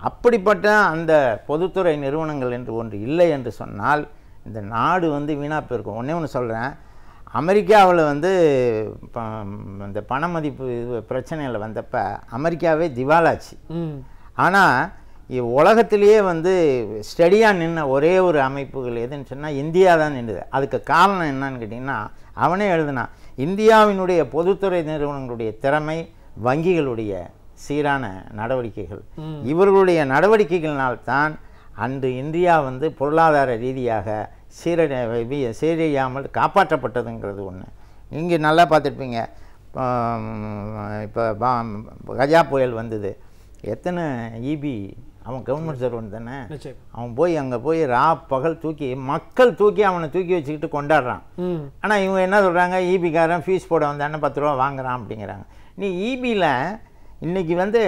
அப்படிப்பட்ட அந்த பொதுத்துறை நிறுவனங்கள் என்று ஒன்று இல்லை என்று சொன்னால் இந்த நாடு வந்து வீணாக போயிருக்கும். ஒன்று சொல்கிறேன், அமெரிக்காவில் வந்து இந்த பண மதிப்பு பிரச்சனையில் வந்தப்போ அமெரிக்காவே திவாலாச்சு. ஆனால் உலகத்திலேயே வந்து ஸ்டடியாக நின்ன ஒரே ஒரு அமைப்புகள் எதுன்னு சொன்னால் இந்தியா தான் நின்றுது. அதுக்கு காரணம் என்னன்னு கேட்டிங்கன்னா, அவனே எழுதுனான், இந்தியாவினுடைய பொதுத்துறை நிறுவனங்களுடைய திறமை, வங்கிகளுடைய சீரான நடவடிக்கைகள், இவர்களுடைய நடவடிக்கைகளினால்தான் அன்று இந்தியா வந்து பொருளாதார ரீதியாக சீரழியாமல் காப்பாற்றப்பட்டதுங்கிறது ஒன்று. இங்கே நல்லா பார்த்துருப்பீங்க, இப்போ கஜா புயல் வந்தது, எத்தனை இபி அவன் கவர்மெண்ட் சர்வன்ட் தானே, அவன் போய் அங்கே போய் பகல் மக்கள் தூக்கி அவனை தூக்கி வச்சுக்கிட்டு கொண்டாடுறான். ஆனால் இவங்க என்ன சொல்கிறாங்க, இபிக்காரன் ஃபீஸ் போட வந்தானே 10 ரூபா வாங்குறான் அப்படிங்கிறாங்க. நீ இபியில் இன்றைக்கி வந்து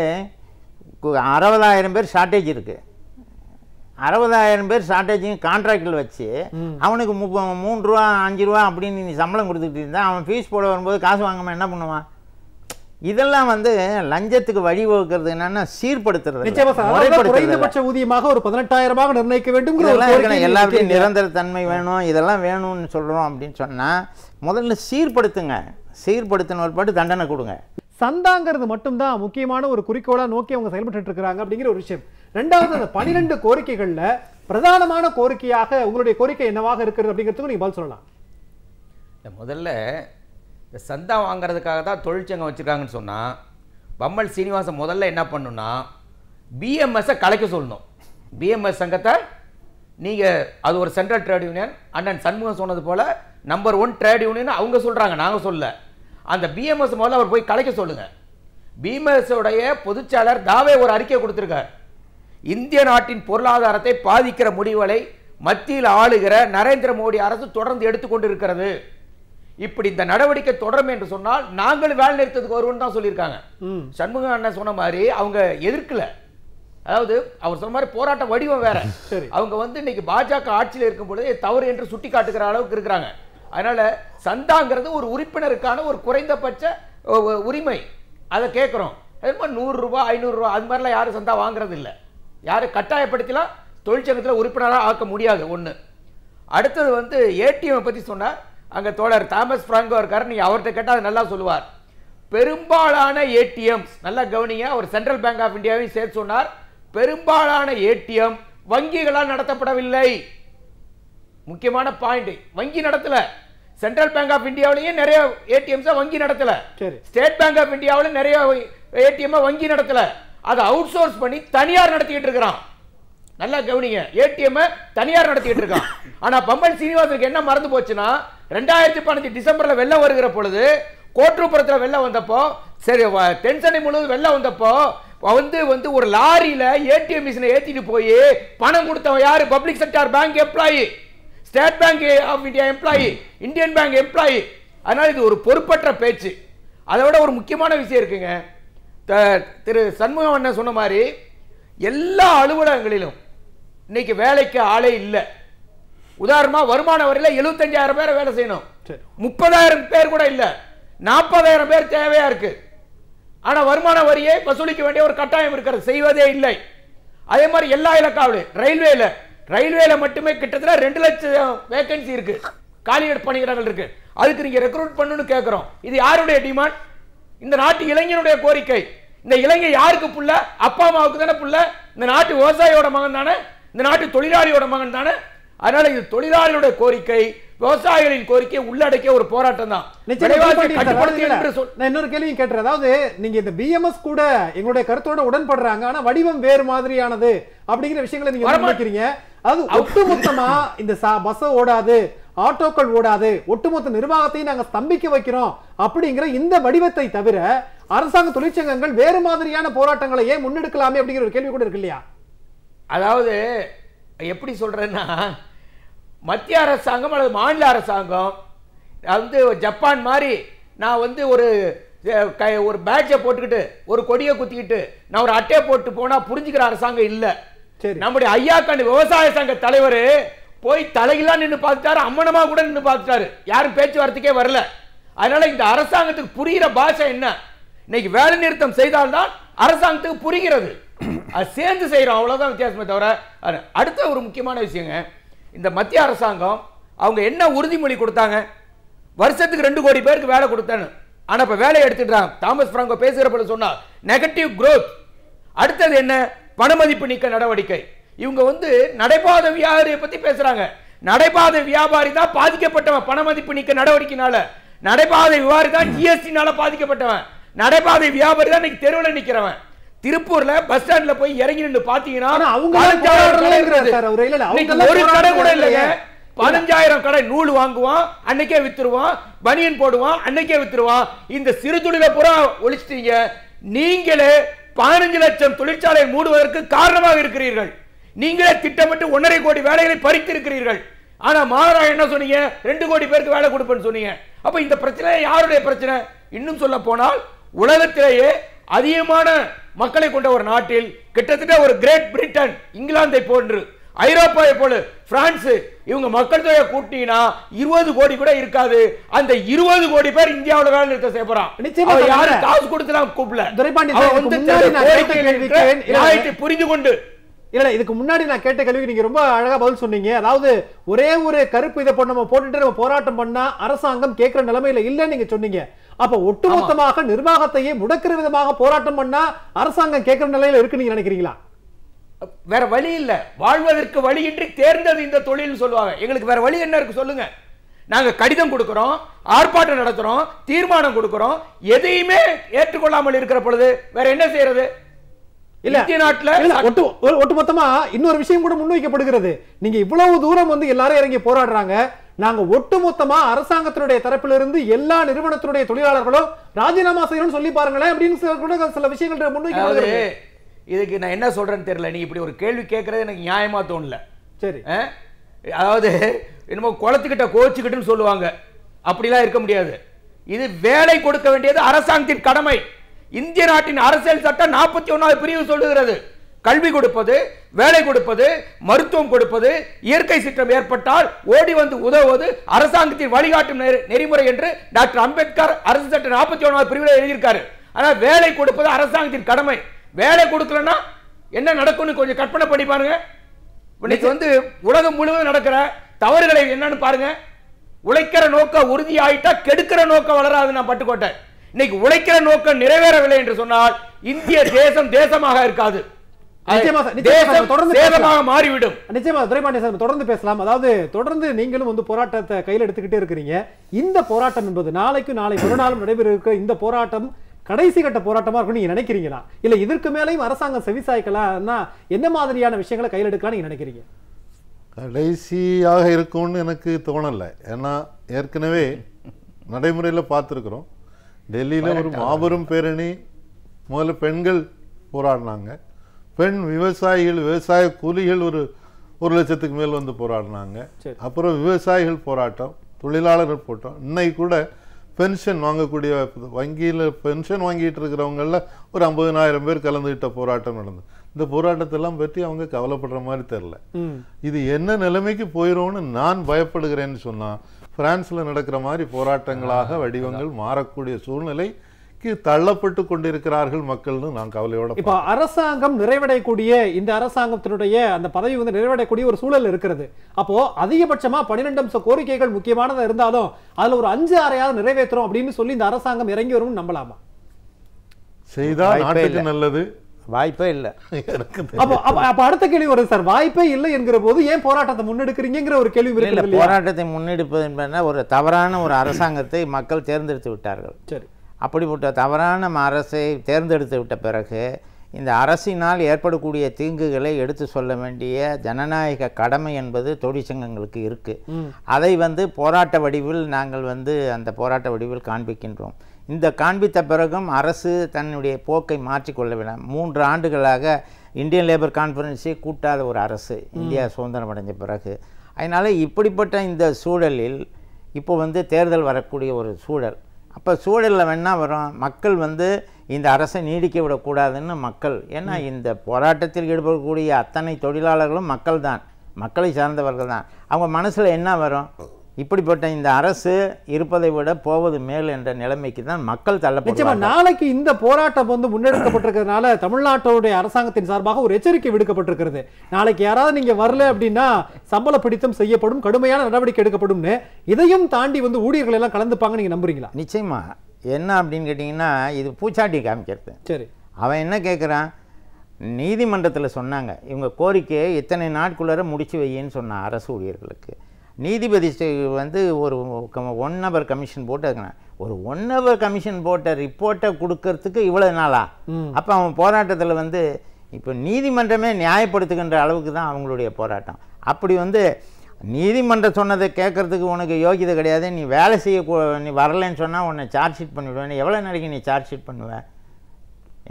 60,000 பேர் ஷார்ட்டேஜ் இருக்குது. 60,000 பேர் ஷார்ட்டேஜையும் கான்ட்ராக்டில் வச்சு அவனுக்கு 3 ரூபா 5 ரூபா அப்படின்னு நீ சம்பளம் கொடுத்துக்கிட்டு இருந்தால் அவன் ஃபீஸ் போட வரும்போது காசு வாங்காமல் என்ன பண்ணுவான்? இதெல்லாம் வந்து லஞ்சத்துக்கு வழிவகுக்கிறது என்னன்னா சீர்படுத்துறது. குறைந்தபட்ச ஊதியமாக ஒரு 18,000 நிர்ணயிக்க வேண்டும், எல்லாத்தையும் நிரந்தர தன்மை வேணும், இதெல்லாம் வேணும்னு சொல்றோம் அப்படின்னு சொன்னா முதல்ல சீர்படுத்துங்க, சீர்படுத்தின ஒரு பாட்டு தண்டனை கொடுங்க. சந்தாங்கிறது மட்டும்தான் முக்கியமான ஒரு குறிக்கோளா நோக்கி அவங்க செயல்பட்டு இருக்காங்க அப்படிங்கிற ஒரு விஷயம். ரெண்டாவது, அந்த 12 கோரிக்கைகள்ல பிரதானமான கோரிக்கையாக உங்களுடைய கோரிக்கை என்னவாக இருக்கிறது அப்படிங்கிறதுக்கு நீங்க பதில் சொல்லலாம். முதல்ல இந்த சந்தா வாங்கிறதுக்காக தான் தொழிற்சங்கம் வச்சுருக்காங்கன்னு சொன்னால் பம்மல் சீனிவாசன் முதல்ல என்ன பண்ணணும்னா பிஎம்எஸ்ஸை கலைக்க சொல்லணும். பிஎம்எஸ் சங்கத்தை நீங்கள் அது ஒரு சென்ட்ரல் ட்ரேட் யூனியன், அண்ணன் சண்முகம் சொன்னது போல் நம்பர் 1 ட்ரேட் யூனியன் அவங்க சொல்கிறாங்க, நாங்கள் சொல்ல. அந்த பிஎம்எஸ் முதல்ல அவர் போய் கலைக்க சொல்லுங்கள். பிஎம்எஸ்ஸோடைய பொதுச்செயலர் தாவே ஒரு அறிக்கை கொடுத்துருக்கார், இந்திய நாட்டின் பொருளாதாரத்தை பாதிக்கிற முடிவுகளை மத்தியில் ஆளுகிற நரேந்திர மோடி அரசு தொடர்ந்து எடுத்துக்கொண்டு இருக்கிறது. இப்படி இந்த நடவடிக்கை தொடரும் என்று சொன்னால் நாங்கள் வேலை நிறுத்தத்துக்கு வருவோம் தான் சொல்லியிருக்காங்க. சண்முகம் அண்ணன் சொன்ன மாதிரி அவங்க எதிர்க்கல, அதாவது அவர் சொன்ன மாதிரி போராட்ட வடிவம் வேற. அவங்க வந்து இன்னைக்கு பாஜக ஆட்சியில் இருக்கும் பொழுது தவறு என்று சுட்டி காட்டுகிற அளவுக்கு இருக்கிறாங்க. அதனால சந்தாங்கிறது ஒரு உறுப்பினருக்கான ஒரு குறைந்தபட்ச உரிமை, அதை கேட்குறோம். அது மாதிரி 100 ரூபா 500 ரூபா அது மாதிரிலாம் யாரும் சந்தா வாங்குறது இல்லை. யாரும் கட்டாயப்படுத்திலாம் தொழிற்சங்கத்தில் உறுப்பினராக ஆக்க முடியாது. ஒன்று. அடுத்தது வந்து ஏடிஎம் பற்றி சொன்னார், அங்கே தோழர் தாமஸ் பிராங்கோ இருக்கார், நீங்கள் அவர்கிட்ட கேட்டால் அது நல்லா சொல்லுவார். பெரும்பாலான ஏடிஎம்ஸ் நல்லா கவனிங்க, ஒரு சென்ட்ரல் பேங்க் ஆஃப் இந்தியாவையும் சேர்த்து சொன்னார், பெரும்பாலான ஏடிஎம் வங்கிகளால் நடத்தப்படவில்லை. முக்கியமான பாயிண்ட், வங்கி நடத்தல. சென்ட்ரல் பேங்க் ஆஃப் இந்தியாவிலேயே நிறைய ஏடிஎம்ஸ் வங்கி நடத்தல, ஸ்டேட் பேங்க் ஆஃப் இந்தியாவில் நிறைய ஏடிஎம் வங்கி நடத்தல, அதை அவுட் சோர்ஸ் பண்ணி தனியார் நடத்திக்கிட்டு இருக்கிறான். நல்லா கவனிங்க, ஏடிஎம் தனியார் நடத்திட்டு இருக்கான். ஆனா பம்பல் சீனிவாசனுக்கு என்ன மறந்து போச்சுன்னா 2015 டிசம்பர்ல வெள்ளம் வருகிற பொழுது கோட்டூர்புரத்துல வெள்ளம் வந்தப்போ, சரி தென்சென்னை முழுவதும் வெள்ளம் வந்தப்போ வந்து ஒரு லாரியில ஏடிஎம் மிஷினை ஏத்திட்டு போய் பணம் கொடுத்தவன் யாரு? Public sector bank employee, state bank of India employee, Indian bank employee. அதனால இது ஒரு பொறுப்பற்ற பேச்சு. அதை விட ஒரு முக்கியமான விஷயம் இருக்குங்க. திரு சண்முகம் அண்ணன் சொன்ன மாதிரி எல்லா அலுவலகங்களிலும் இன்னைக்கு வேலைக்கு ஆளே இல்லை. உதாரணமா வருமான வரியில 75,000 பேரை வேலை செய்யணும், 30,000 பேர் கூட இல்ல, 40,000 பேர் தேவையா இருக்கு. ஆனா வருமான வரியை வசூலிக்க வேண்டிய ஒரு கட்டாயம் இருக்கிறது, செய்வதே இல்லை. அதே மாதிரி எல்லா இலக்காவிலும் ரயில்வேல மட்டுமே கிட்டத்தட்ட 2 லட்சம் வேகன்சி இருக்கு, காலி பணியிடங்கள் இருக்கு. அதுக்கு நீங்க ரெக்ரூட் பண்ணணும்னு கேட்கிறோம். இது யாருடைய டிமாண்ட்? இந்த நாட்டு இளைஞனுடைய கோரிக்கை. இந்த இளைஞர் யாருக்கு புள்ள? அப்பா அம்மாவுக்கு தானே புள்ள. இந்த நாட்டு விவசாயியோட மகன் தானே, இந்த நாட்டு தொழிலாளியோட மகன் தானே. அதனால இது தொழிலாளிகளுடைய கோரிக்கை, விவசாயிகளின் கோரிக்கை உள்ளடக்கிய ஒரு போராட்டம் தான். இன்னொரு கேள்வி கேட்டுறேன். அதாவது நீங்க இந்த பிஎம்எஸ் கூட எங்களுடைய கருத்தோட உடன்படுறாங்க, ஆனா வடிவம் வேறு மாதிரியானது அப்படிங்கிற விஷயங்களை நீங்க நினைக்கிறீங்க. அதாவது ஒட்டுமொத்தமா இந்த பஸ் ஓடாது, ஆட்டோக்கள் ஓடாது, ஒட்டுமொத்த நிர்வாகத்தையும் நாங்க ஸ்தம்பிக்க வைக்கிறோம் அப்படிங்கிற இந்த வடிவத்தை தவிர அரசாங்க தொழிற்சங்கங்கள் வேறு மாதிரியான போராட்டங்களை ஏன் முன்னெடுக்கலாமே அப்படிங்கிற ஒரு கேள்வி கூட இருக்கு இல்லையா? அதாவது எப்படி சொல்றேன்னா, மத்திய அரசாங்கம் அல்லது மாநில அரசாங்கம் வந்து ஜப்பான் மாதிரி நான் வந்து ஒரு பேட்சை போட்டுக்கிட்டு ஒரு கொடியை குத்திக்கிட்டு நான் ஒரு அட்டையை போட்டு போனா புரிஞ்சுக்கிற அரசாங்கம் இல்ல. நம்முடைய ஐயாக்காண்டு விவசாய சங்க தலைவர் போய் தலையெல்லாம் நின்று பார்த்துட்டாரு, அம்மனமா கூட நின்று பார்த்துட்டாரு, யாரும் பேச்சுவார்த்தைக்கே வரல. அதனால இந்த அரசாங்கத்துக்கு புரிகிற பாஷை என்ன? இன்னைக்கு வேலை நிறுத்தம் செய்தால்தான் அரசாங்கத்துக்கு புரிகிறது, அது சேர்ந்து செய்யறோம், அவ்வளவுதான் வித்தியாசமே தவிர. அடுத்த ஒரு முக்கியமான விஷயங்க, இந்த மத்திய அரசாங்கம் அவங்க என்ன உறுதிமொழி கொடுத்தாங்க? வருஷத்துக்கு 2 கோடி பேருக்கு வேலை கொடுத்தான்னு. ஆனா இப்ப வேலையை எடுத்துட்டாங்க. தாமஸ் பிராங்கோ பேசுகிறப்ப சொன்னா நெகட்டிவ் growth. அடுத்தது என்ன? பணமதிப்பு நீக்க நடவடிக்கை. இவங்க வந்து நடைபாதை வியாபாரியை பத்தி பேசுறாங்க. நடைபாதை வியாபாரி தான் பாதிக்கப்பட்டவன் பணமதிப்பு நீக்க நடவடிக்கைனால. நடைபாதை வியாபாரி தான் ஜிஎஸ்டினால பாதிக்கப்பட்டவன். நடைபாதை வியாபாரி தான் இன்னைக்கு தெருவில் நிக்கிறவன். திருப்பூர்ல பஸ் ஸ்டாண்ட்ல போய் இறங்கி நின்று பாத்தீங்கன்னா ஒரு கடை கூட இல்லைங்க. 15,000 கடை. நூல் வாங்குவான், அன்னைக்கே வித்துருவான், பனியன் போடுவான், அன்னைக்கே வித்துருவான். இந்த சிறு தொழிலை பூரா ஒழிச்சிட்டீங்க. நீங்களே 15 லட்சம் தொழிற்சாலை மூடுவதற்கு காரணமாக இருக்கிறீர்கள். நீங்களே திட்டமிட்டு 1.5 கோடி வேலைகளை பறித்திருக்கிறீர்கள். ஆனா மாறா என்ன சொன்னீங்க? 2 கோடி பேருக்கு வேலை கொடுப்பேன்னு சொன்னீங்க. அப்ப இந்த பிரச்சனை யாருடைய பிரச்சனை? இன்னும் சொல்ல போனால் உலகத்திலேயே அதிகமான மக்களை கொண்ட ஒரு நாட்டில் கிட்டத்தட்ட ஒரு கிரேட் பிரிட்டன், இங்கிலாந்தை போன்று, ஐரோப்பாவை போல, பிரான்ஸ், இவங்க மக்கள் தொகையை கூட்டினா 20 கோடி கூட இருக்காது. அந்த 20 கோடி பேர் இந்தியாவோட வேலை நிறுத்தம் செய்ய போறான். யாரும் காசு கொடுத்துலாம் கூப்பிடல. புரிந்து கொண்டு இல்ல இதுக்கு முன்னாடி நான் கேட்ட கேள்விக்கு நீங்க ரொம்ப அழகா பதில் சொன்னீங்க. அதாவது ஒரே ஒரு கருப்பு இதை நம்ம போட்டுட்டு நம்ம போராட்டம் பண்ணா அரசாங்கம் கேட்கிற நிலைமையில இல்லன்னு நீங்க சொன்னீங்க. அப்ப ஒட்டுமொத்தமாக நிர்வாகத்தையே முடக்கிற விதமாக போராட்டம் பண்ணா அரசாங்கம் கேட்கிற நிலையில இருக்கு நீங்க நினைக்கிறீங்களா? வேற வழி இல்ல, வாழ்வதற்கு வழியின்றி தேர்ந்தது இந்த தொழில் சொல்லுவாங்க. எங்களுக்கு வேற வழி என்ன இருக்கு சொல்லுங்க? நாங்க கடிதம் கொடுக்கிறோம், ஆர்ப்பாட்டம் நடத்துறோம், தீர்மானம் கொடுக்கிறோம், எதையுமே ஏற்றுக்கொள்ளாமல் இருக்கிற பொழுது வேற என்ன செய்யறது? ஒட்டுமொத்தமா இன்னொரு விஷயம் கூட முன்வைக்கப்படுகிறது. நீங்க இவ்வளவு தூரம் வந்து எல்லாரும் இறங்கி போராடுறாங்க, நாங்க ஒட்டுமொத்தமா அரசாங்கத்தினுடைய தரப்பிலிருந்து எல்லா நிறுவனத்தினுடைய தொழிலாளர்களும் ராஜினாமா செய்யணும்னு சொல்லி பாருங்களேன் அப்படின்னு சில விஷயங்கள் முன்வைக்கப்படுகிறது. இதுக்கு நான் என்ன சொல்றேன்னு தெரியல. நீ இப்படி ஒரு கேள்வி கேட்கறது எனக்கு நியாயமா தோணல. சரி, அதாவது என்னமோ குளத்துக்கிட்ட கோச்சுக்கிட்டுன்னு சொல்லுவாங்க, அப்படிலாம் இருக்க முடியாது. இது வேலை கொடுக்க வேண்டியது அரசாங்கத்தின் கடமை. இந்திய நாட்டின் அரசியல் சட்டம் 41வது பிரிவு சொல்லுகிறது, கல்வி கொடுப்பது, வேலை கொடுப்பது, மருத்துவம் கொடுப்பது, இயற்கை சீற்றம் ஏற்பட்டால் ஓடி வந்து உதவுவது அரசாங்கத்தின் வழிகாட்டும் நெறிமுறை என்று டாக்டர் அம்பேத்கர் அரசு சட்டம் 41வது பிரிவில் எழுதியிருக்காரு. ஆனால் வேலை கொடுப்பது அரசாங்கத்தின் கடமை. வேலை கொடுக்கலன்னா என்ன நடக்கும்னு கொஞ்சம் கற்பனை பண்ணி பாருங்க. இன்னைக்கு வந்து உலகம் முழுவதும் நடக்கிற தவறுகளை என்னன்னு பாருங்க. உழைக்கிற நோக்கம் உறுதி ஆயிட்டா கெடுக்கிற நோக்கம் வளராது. நான் பட்டுக்கோட்டேன். இன்னைக்கு உழைக்கிற நோக்கம் நிறைவேறவில்லை என்று சொன்னால் இந்திய தேசம் தேசமாக இருக்காது, மாறிவிடும். நிச்சயமா துரைபாண்டியன் தொடர்ந்து பேசலாம். அதாவது தொடர்ந்து நீங்களும் வந்து போராட்டத்தை கையில் எடுத்துக்கிட்டே இருக்கிறீங்க. இந்த போராட்டம் என்பது நாளை மறுநாளும் நடைபெற இருக்க இந்த போராட்டம் கடைசி கட்ட போராட்டமா இருக்கும் நீங்க நினைக்கிறீங்களா? இல்ல இதற்கு மேலேயும் அரசாங்கம் செவிசாய்க்கலாம்னா என்ன மாதிரியான விஷயங்களை கையில் எடுக்கலாம் நீங்க நினைக்கிறீங்க? கடைசியாக இருக்கும்னு எனக்கு தோணலை. ஏன்னா ஏற்கனவே நடைமுறையில் பார்த்துருக்குறோம். டெல்லியில் ஒரு மாபெரும் பேரணி, முதல்ல பெண்கள் போராடினாங்க, பெண் விவசாயிகள், விவசாய கூலிகள் ஒரு லட்சத்துக்கு மேல் வந்து போராடினாங்க. அப்புறம் விவசாயிகள் போராட்டம், தொழிலாளர்கள் போராட்டம், இன்னைக்கு கூட பென்ஷன் வாங்கக்கூடிய வங்கியில் பென்ஷன் வாங்கிட்டு இருக்கிறவங்கள ஒரு 50,000 பேர் கலந்துகிட்ட போராட்டம் நடந்தது. இந்த போராட்டத்தெல்லாம் பற்றி அவங்க கவலைப்படுற மாதிரி தெரியல. இது என்ன நிலைமைக்கு போயிடும்னு நான் பயப்படுகிறேன்னு சொன்னா, பிரான்ஸ்ல நடக்கிற மாதிரி போராட்டங்களாக வடிவங்கள் மாறக்கூடிய சூழ்நிலைக்கு தள்ளப்பட்டு கொண்டிருக்கிறார்கள் மக்கள்னு நான் கவலையோட. இப்ப அரசாங்கம் நிறைவடையக்கூடிய இந்த அரசாங்கத்தினுடைய அந்த பதவி வந்து நிறைவடையக்கூடிய ஒரு சூழல் இருக்கிறது. அப்போ அதிகபட்சமா 12 அம்ச கோரிக்கைகள் முக்கியமானதா இருந்தாலும் அதுல ஒரு 5-6 நிறைவேற்றுறோம் அப்படின்னு சொல்லி இந்த அரசாங்கம் இறங்கி வரும்னு நம்பலாமா? செய்தா நாட்டுக்கு நல்லது. வாய்ப்பே இல்லை. அப்ப அடுத்த கேள்வி வருது சார், வாய்ப்பே இல்லை என்கிற போது ஏன் போராட்டத்தை முன்னெடுக்கிறீங்கிற ஒரு கேள்வி இல்லை. போராட்டத்தை முன்னெடுப்பது என்பதுனா ஒரு தவறான ஒரு அரசாங்கத்தை மக்கள் தேர்ந்தெடுத்து விட்டார்கள். சரி, அப்படிப்பட்ட தவறான அரசை தேர்ந்தெடுத்து விட்ட பிறகு இந்த அரசினால் ஏற்படக்கூடிய தீங்குகளை எடுத்து சொல்ல வேண்டிய ஜனநாயக கடமை என்பது தொழிற்சங்கங்களுக்கு இருக்குது. அதை போராட்ட வடிவில் நாங்கள் அந்த போராட்ட வடிவில் காண்பிக்கின்றோம். இந்த காண்பித்த பிறகும் அரசு தன்னுடைய போக்கை மாற்றிக்கொள்ளவில்லை. 3 ஆண்டுகளாக இந்தியன் லேபர் கான்ஃபரன்ஸை கூட்டாத ஒரு அரசு இந்தியா சுதந்திரம் அடைஞ்ச பிறகு. அதனால் இப்படிப்பட்ட இந்த சூழலில் இப்போ தேர்தல் வரக்கூடிய ஒரு சூழல். அப்போ சூழலில் வேணால் வரும் மக்கள் இந்த அரசை நீடிக்க விடக்கூடாதுன்னு மக்கள். ஏன்னா இந்த போராட்டத்தில் ஈடுபடக்கூடிய அத்தனை தொழிலாளர்களும் மக்கள் தான், மக்களை சார்ந்தவர்கள் தான். அவங்க மனசில் என்ன வரும்? இப்படிப்பட்ட இந்த அரசு இருப்பதை விட போவது மேல் என்ற நிலைமைக்கு தான் மக்கள் தள்ளப்படுவாங்க. நாளைக்கு இந்த போராட்டம் முன்னெடுக்கப்பட்டிருக்கிறதுனால தமிழ்நாட்டுடைய அரசாங்கத்தின் சார்பாக ஒரு எச்சரிக்கை விடுக்கப்பட்டிருக்கிறது. நாளைக்கு யாராவது நீங்க வரல அப்படின்னா சம்பள பிடித்தம் செய்யப்படும், கடுமையான நடவடிக்கை எடுக்கப்படும்னு. இதையும் தாண்டி ஊழியர்கள் எல்லாம் கலந்துப்பாங்க, நீங்க நம்புறீங்களா? நிச்சயமா. என்ன அப்படின்னு கேட்டீங்கன்னா, இது பூச்சாட்டி காமிக்கிறது. சரி, அவன் என்ன கேட்குறான்? நீதிமன்றத்தில் சொன்னாங்க இவங்க கோரிக்கையை இத்தனை நாட்குள்ளார முடிச்சு வையின்னு சொன்ன அரசு ஊழியர்களுக்கு. நீதிபதி ஒரு 1 ஹவர் கமிஷன் போட்டு ஒரு 1 ஹவர் கமிஷன் போட்ட ரிப்போர்ட்டை கொடுக்கறதுக்கு இவ்வளவு நாளா? அப்போ அவன் போராட்டத்தில் இப்போ நீதிமன்றமே நியாயப்படுத்துகின்ற அளவுக்கு தான் அவங்களுடைய போராட்டம். அப்படி நீதிமன்றம் சொன்னதை கேட்கறதுக்கு உனக்கு யோகியதை கிடையாது. நீ வேலை நீ வரலைன்னு சொன்னால் உன்னை சார்ஜ் ஷீட் பண்ணிவிடுவேன். எவ்வளோ நாளைக்கு நீ சார்ஜ் ஷீட் பண்ணுவேன்?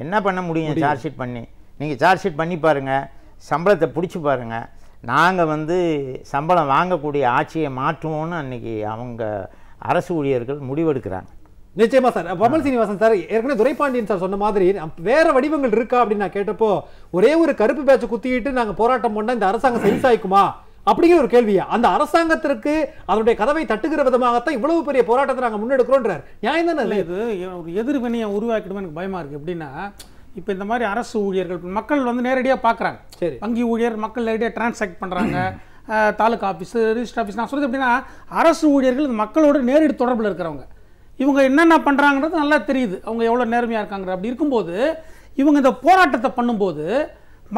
என்ன பண்ண முடியும் சார்ஜ் ஷீட் பண்ணி? நீங்கள் சார்ஜ் ஷீட் பண்ணி பாருங்கள், சம்பளத்தை பிடிச்சி பாருங்கள். நாங்கள் சம்பளம் வாங்கக்கூடிய ஆட்சியை மாற்றுவோம்னு அன்றைக்கி அவங்க அரசு ஊழியர்கள் முடிவெடுக்கிறாங்க. நிச்சயமா சார். பமல் சீனிவாசன் சார், ஏற்கனவே துரைபாண்டியன் சார் சொன்ன மாதிரி வேற வடிவங்கள் இருக்கா அப்படின்னு நான் கேட்டப்போ, ஒரே ஒரு கருப்பு பேட்ச் குத்திக்கிட்டு நாங்கள் போராட்டம் பண்ணால் இந்த அரசாங்கம் செல்சாய்க்குமா அப்படிங்கிற ஒரு கேள்வியா? அந்த அரசாங்கத்திற்கு அதனுடைய கதவை தட்டுகிற விதமாகத்தான் இவ்வளவு பெரிய போராட்டத்தை நாங்கள் முன்னெடுக்கிறோன்றார். நியாயம் தானே இது? ஒரு எதிர்வினையை உருவாக்கிடுமே எனக்கு பயமா இருக்கு. எப்படின்னா, இப்போ இந்த மாதிரி அரசு ஊழியர்கள் மக்கள் நேரடியாக பார்க்குறாங்க. சரி, வங்கி ஊழியர் மக்கள் நேரடியாக டிரான்சாக்ட் பண்ணுறாங்க. Taluka office, register office. நான் சொல்கிறது எப்படின்னா, அரசு ஊழியர்கள் இந்த மக்களோட நேரடி தொடர்பில் இருக்கிறவங்க. இவங்க என்னென்ன பண்ணுறாங்கன்றது நல்லா தெரியுது, அவங்க எவ்வளோ நேர்மையாக இருக்காங்க. அப்படி இருக்கும்போது இவங்க இந்த போராட்டத்தை பண்ணும்போது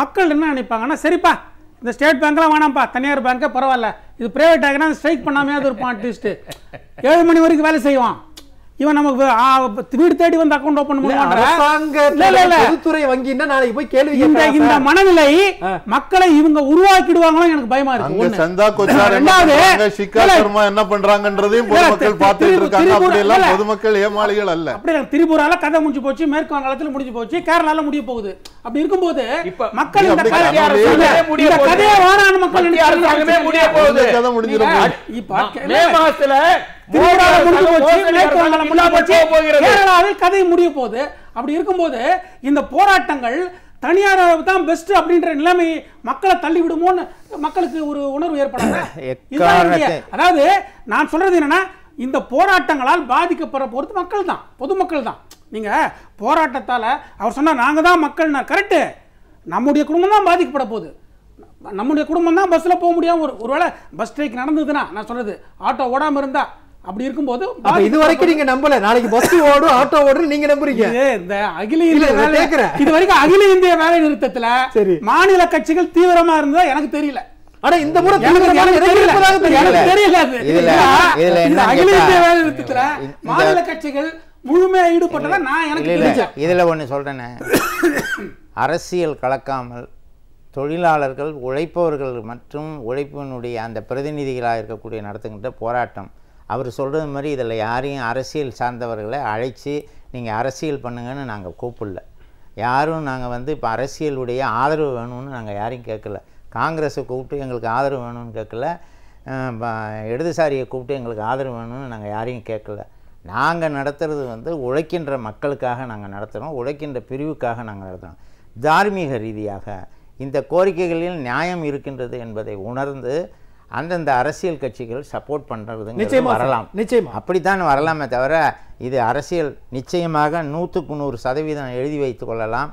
மக்கள் என்ன நினைப்பாங்கன்னா, சரிப்பா இந்த ஸ்டேட் பேங்க்லாம் வேணாம்ப்பா, தனியார் பேங்க்கே பரவாயில்ல, இது பிரைவேட் ஆகினா ஸ்ட்ரைக் பண்ணாமையாவது இருப்பான், அட்லீஸ்ட் 7 மணி வரைக்கும் வேலை செய்வான், இவன் நமக்கு வீடு தேடி வந்து அக்கௌண்ட் ஓபன் பண்ணுவாங்க. வங்கின்னா நாளைக்கு போய் கேள்வி இந்த மனநிலை மக்களை இவங்க உருவாக்கிடுவாங்களோ எனக்கு பயமா இருக்கு. என்ன பண்றாங்கன்றதையும் பொதுமக்கள் பார்த்துட்டு இருக்காங்க. அப்படி எல்லாம் பொதுமக்கள் ஏமாளிகள் அல்ல. அப்படி திரிபுரால கதை முடிஞ்சு போச்சு, மேற்கு வங்காளத்துல முடிஞ்சு போச்சு, கேரளால முடிய போகுது. அப்படி இருக்கும்போது மக்கள் இந்த கதையை வாரான மக்கள் முடிய போகுது. கதை முடிஞ்சிடும். மே மாசத்துல கதை முடிய போகுது. அப்படி இருக்கும்போது இந்த போராட்டங்கள் தனியார் தான் பெஸ்ட் அப்படின்ற நிலைமை மக்களை தள்ளி விடுமோன்னு மக்களுக்கு ஒரு உணர்வு ஏற்படாது. அதாவது நான் சொல்றது என்னன்னா, இந்த போராட்டங்களால் பாதிக்கப்படுற பொறுத்து மக்கள் தான், பொதுமக்கள் தான். நீங்க போராட்டத்தால அவர் சொன்னா நாங்க தான் மக்கள், கரெக்ட், நம்முடைய குடும்பம் தான் பாதிக்கப்பட போகுது. நம்முடைய குடும்பம் தான் பஸ்ல போக முடியாம ஒருவேளை பஸ் ஸ்ட்ரைக் நடந்ததுன்னா, நான் சொல்றது ஆட்டோ ஓடாம இருந்தா, அப்படி இருக்கும்போது இது வரைக்கும் நீங்க நம்பல, நாளைக்கு பஸ் ஓடும் ஆட்டோ ஓடும் நீங்க நம்புறீங்க. இந்த அகில இந்திய இது வரைக்கும் அகில இந்திய வேலை நிறுத்தத்துல மாநில கட்சிகள் தீவிரமா இருந்தா எனக்கு தெரியல. ஆனா இந்த முறை தெரியல. அகில இந்திய வேலை நிறுத்தத்துல மாநில கட்சிகள் முழுமையா ஈடுபட்டதா நான் எனக்கு தெரிஞ்சேன். இதுல ஒண்ணு சொல்றேன்னு, அரசியல் கலக்காமல் தொழிலாளர்கள், உழைப்பவர்கள் மற்றும் உழைப்பினுடைய அந்த பிரதிநிதிகளாக இருக்கக்கூடிய நடத்துகின்ற போராட்டம். அவர் சொல்கிறது மாதிரி இதில் யாரையும் அரசியல் சார்ந்தவர்களை அழைச்சி நீங்கள் அரசியல் பண்ணுங்கன்னு நாங்கள் கூப்பிடல. யாரும் நாங்கள் இப்போ அரசியலுடைய ஆதரவு வேணும்னு நாங்கள் யாரையும் கேட்கல. காங்கிரஸை கூப்பிட்டு எங்களுக்கு ஆதரவு வேணும்னு கேட்கல, இடதுசாரியை கூப்பிட்டு எங்களுக்கு ஆதரவு வேணும்னு நாங்கள் யாரையும் கேட்கல. நாங்கள் நடத்துறது வந்து உழைக்கின்ற மக்களுக்காக நாங்கள் நடத்துகிறோம், உழைக்கின்ற பிரிவுக்காக நாங்கள் நடத்துகிறோம். தார்மீக ரீதியாக இந்த கோரிக்கைகளில் நியாயம் இருக்கின்றது என்பதை உணர்ந்து அந்தந்த அரசியல் கட்சிகள் சப்போர்ட் பண்ணுறதுங்க வரலாம், நிச்சயமா அப்படித்தான் வரலாமே தவிர இது அரசியல் நிச்சயமாக 100% எழுதி வைத்து கொள்ளலாம்.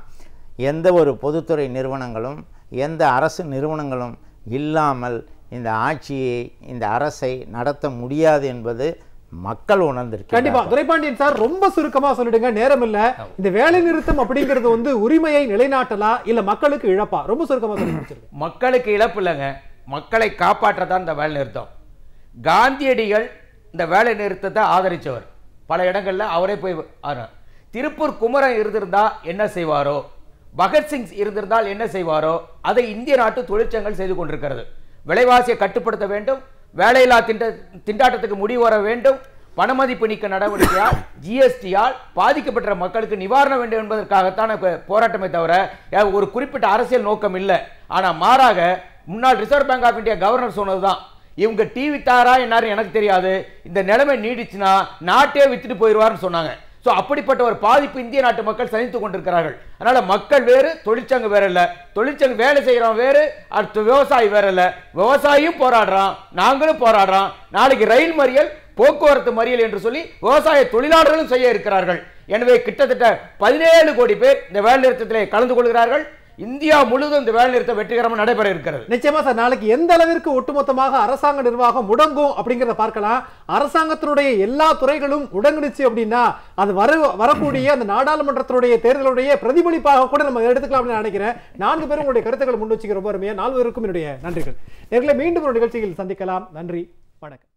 எந்த ஒரு பொதுத்துறை நிறுவனங்களும் எந்த அரசு நிறுவனங்களும் இல்லாமல் இந்த ஆட்சியை இந்த அரசை நடத்த முடியாது என்பது மக்கள் உணர்ந்திருக்காங்க. கண்டிப்பா. துரைபாண்டியன் சார், ரொம்ப சுருக்கமா சொல்லிடுங்க, நேரம் இல்ல. இந்த வேலை நிறுத்தம் அப்படிங்கிறது வந்து உரிமையை நிலைநாட்டலா இல்ல மக்களுக்கு இழப்பா? ரொம்ப சுருக்கமா சொல்லி முடிச்சிருங்க. மக்களுக்கு இழப்பு இல்லைங்க, மக்களை காப்பாற்றதான் இந்த வேலை நிறுத்தம். காந்தியடிகள் இந்த வேலை நிறுத்தத்தை ஆதரிச்சவர், பல இடங்கள்ல அவரே போய் திருப்பூர் குமரன் இருந்திருந்தா என்ன செய்வாரோ, பகத்சிங் இருந்திருந்தால் என்ன செய்வாரோ அதை இந்திய நாட்டு தொழிற்சங்கங்கள் செய்து கொண்டிருக்கிறது. விலைவாசியை கட்டுப்படுத்த வேண்டும், வேலையில்லா திண்டாட்டத்துக்கு முடிவு வர வேண்டும், பணமதிப்பு நீக்க நடவடிக்கையால் ஜிஎஸ்டியால் பாதிக்கப்பட்ட மக்களுக்கு நிவாரணம் வேண்டும் என்பதற்காகத்தான் போராட்டமே தவிர ஒரு குறிப்பிட்ட அரசியல் நோக்கம் இல்லை. ஆனால் மாறாக முன்னாள் reserve bank of India governor சொன்னதுதான், இவங்க டீ வித்தாரா என்னாரு எனக்கு தெரியாது, இந்த நிலைமை நீடிச்சுன்னா நாட்டே வித்துட்டு போயிடுவார்னு சொன்னாங்க. ஸோ அப்படிப்பட்ட ஒரு பாதிப்பு இந்திய நாட்டு மக்கள் சந்தித்து கொண்டிருக்கிறார்கள். அதனால மக்கள் வேறு, தொழிற்சங்கம் வேற இல்லை. தொழிற்சங்கம் வேலை செய்கிறோம் வேறு, அடுத்த விவசாயி வேற இல்லை. விவசாயியும் போராடுறான், நாங்களும் போராடுறோம். நாளைக்கு ரயில் மறியல், போக்குவரத்து மறியல் என்று சொல்லி விவசாய தொழிலாளர்களும் செய்ய இருக்கிறார்கள். எனவே கிட்டத்தட்ட 17 கோடி பேர் இந்த வேலை நிறுத்தத்திலே கலந்து கொள்கிறார்கள். இந்தியா முழுவதும் இந்த வேலை நிறுத்தம் வெற்றிகரமாக நடைபெற இருக்கிறது. நிச்சயமா சார், நாளைக்கு எந்த அளவிற்கு ஒட்டுமொத்தமாக அரசாங்க நிர்வாகம் முடங்கும் அப்படிங்கிறத பார்க்கலாம். அரசாங்கத்தினுடைய எல்லா துறைகளும் முடங்குனுச்சு அப்படின்னா அது வரக்கூடிய அந்த நாடாளுமன்றத்தினுடைய தேர்தலுடைய பிரதிபலிப்பாக கூட நம்ம எடுத்துக்கலாம் அப்படின்னு நினைக்கிறேன். 4 பேரும் உங்களுடைய கருத்துக்களை முன் வச்சுக்க ரொம்ப அருமையா. 4 பேருக்கும் என்னுடைய நன்றிகள். நேர்களை மீண்டும் ஒரு நிகழ்ச்சியில் சந்திக்கலாம். நன்றி, வணக்கம்.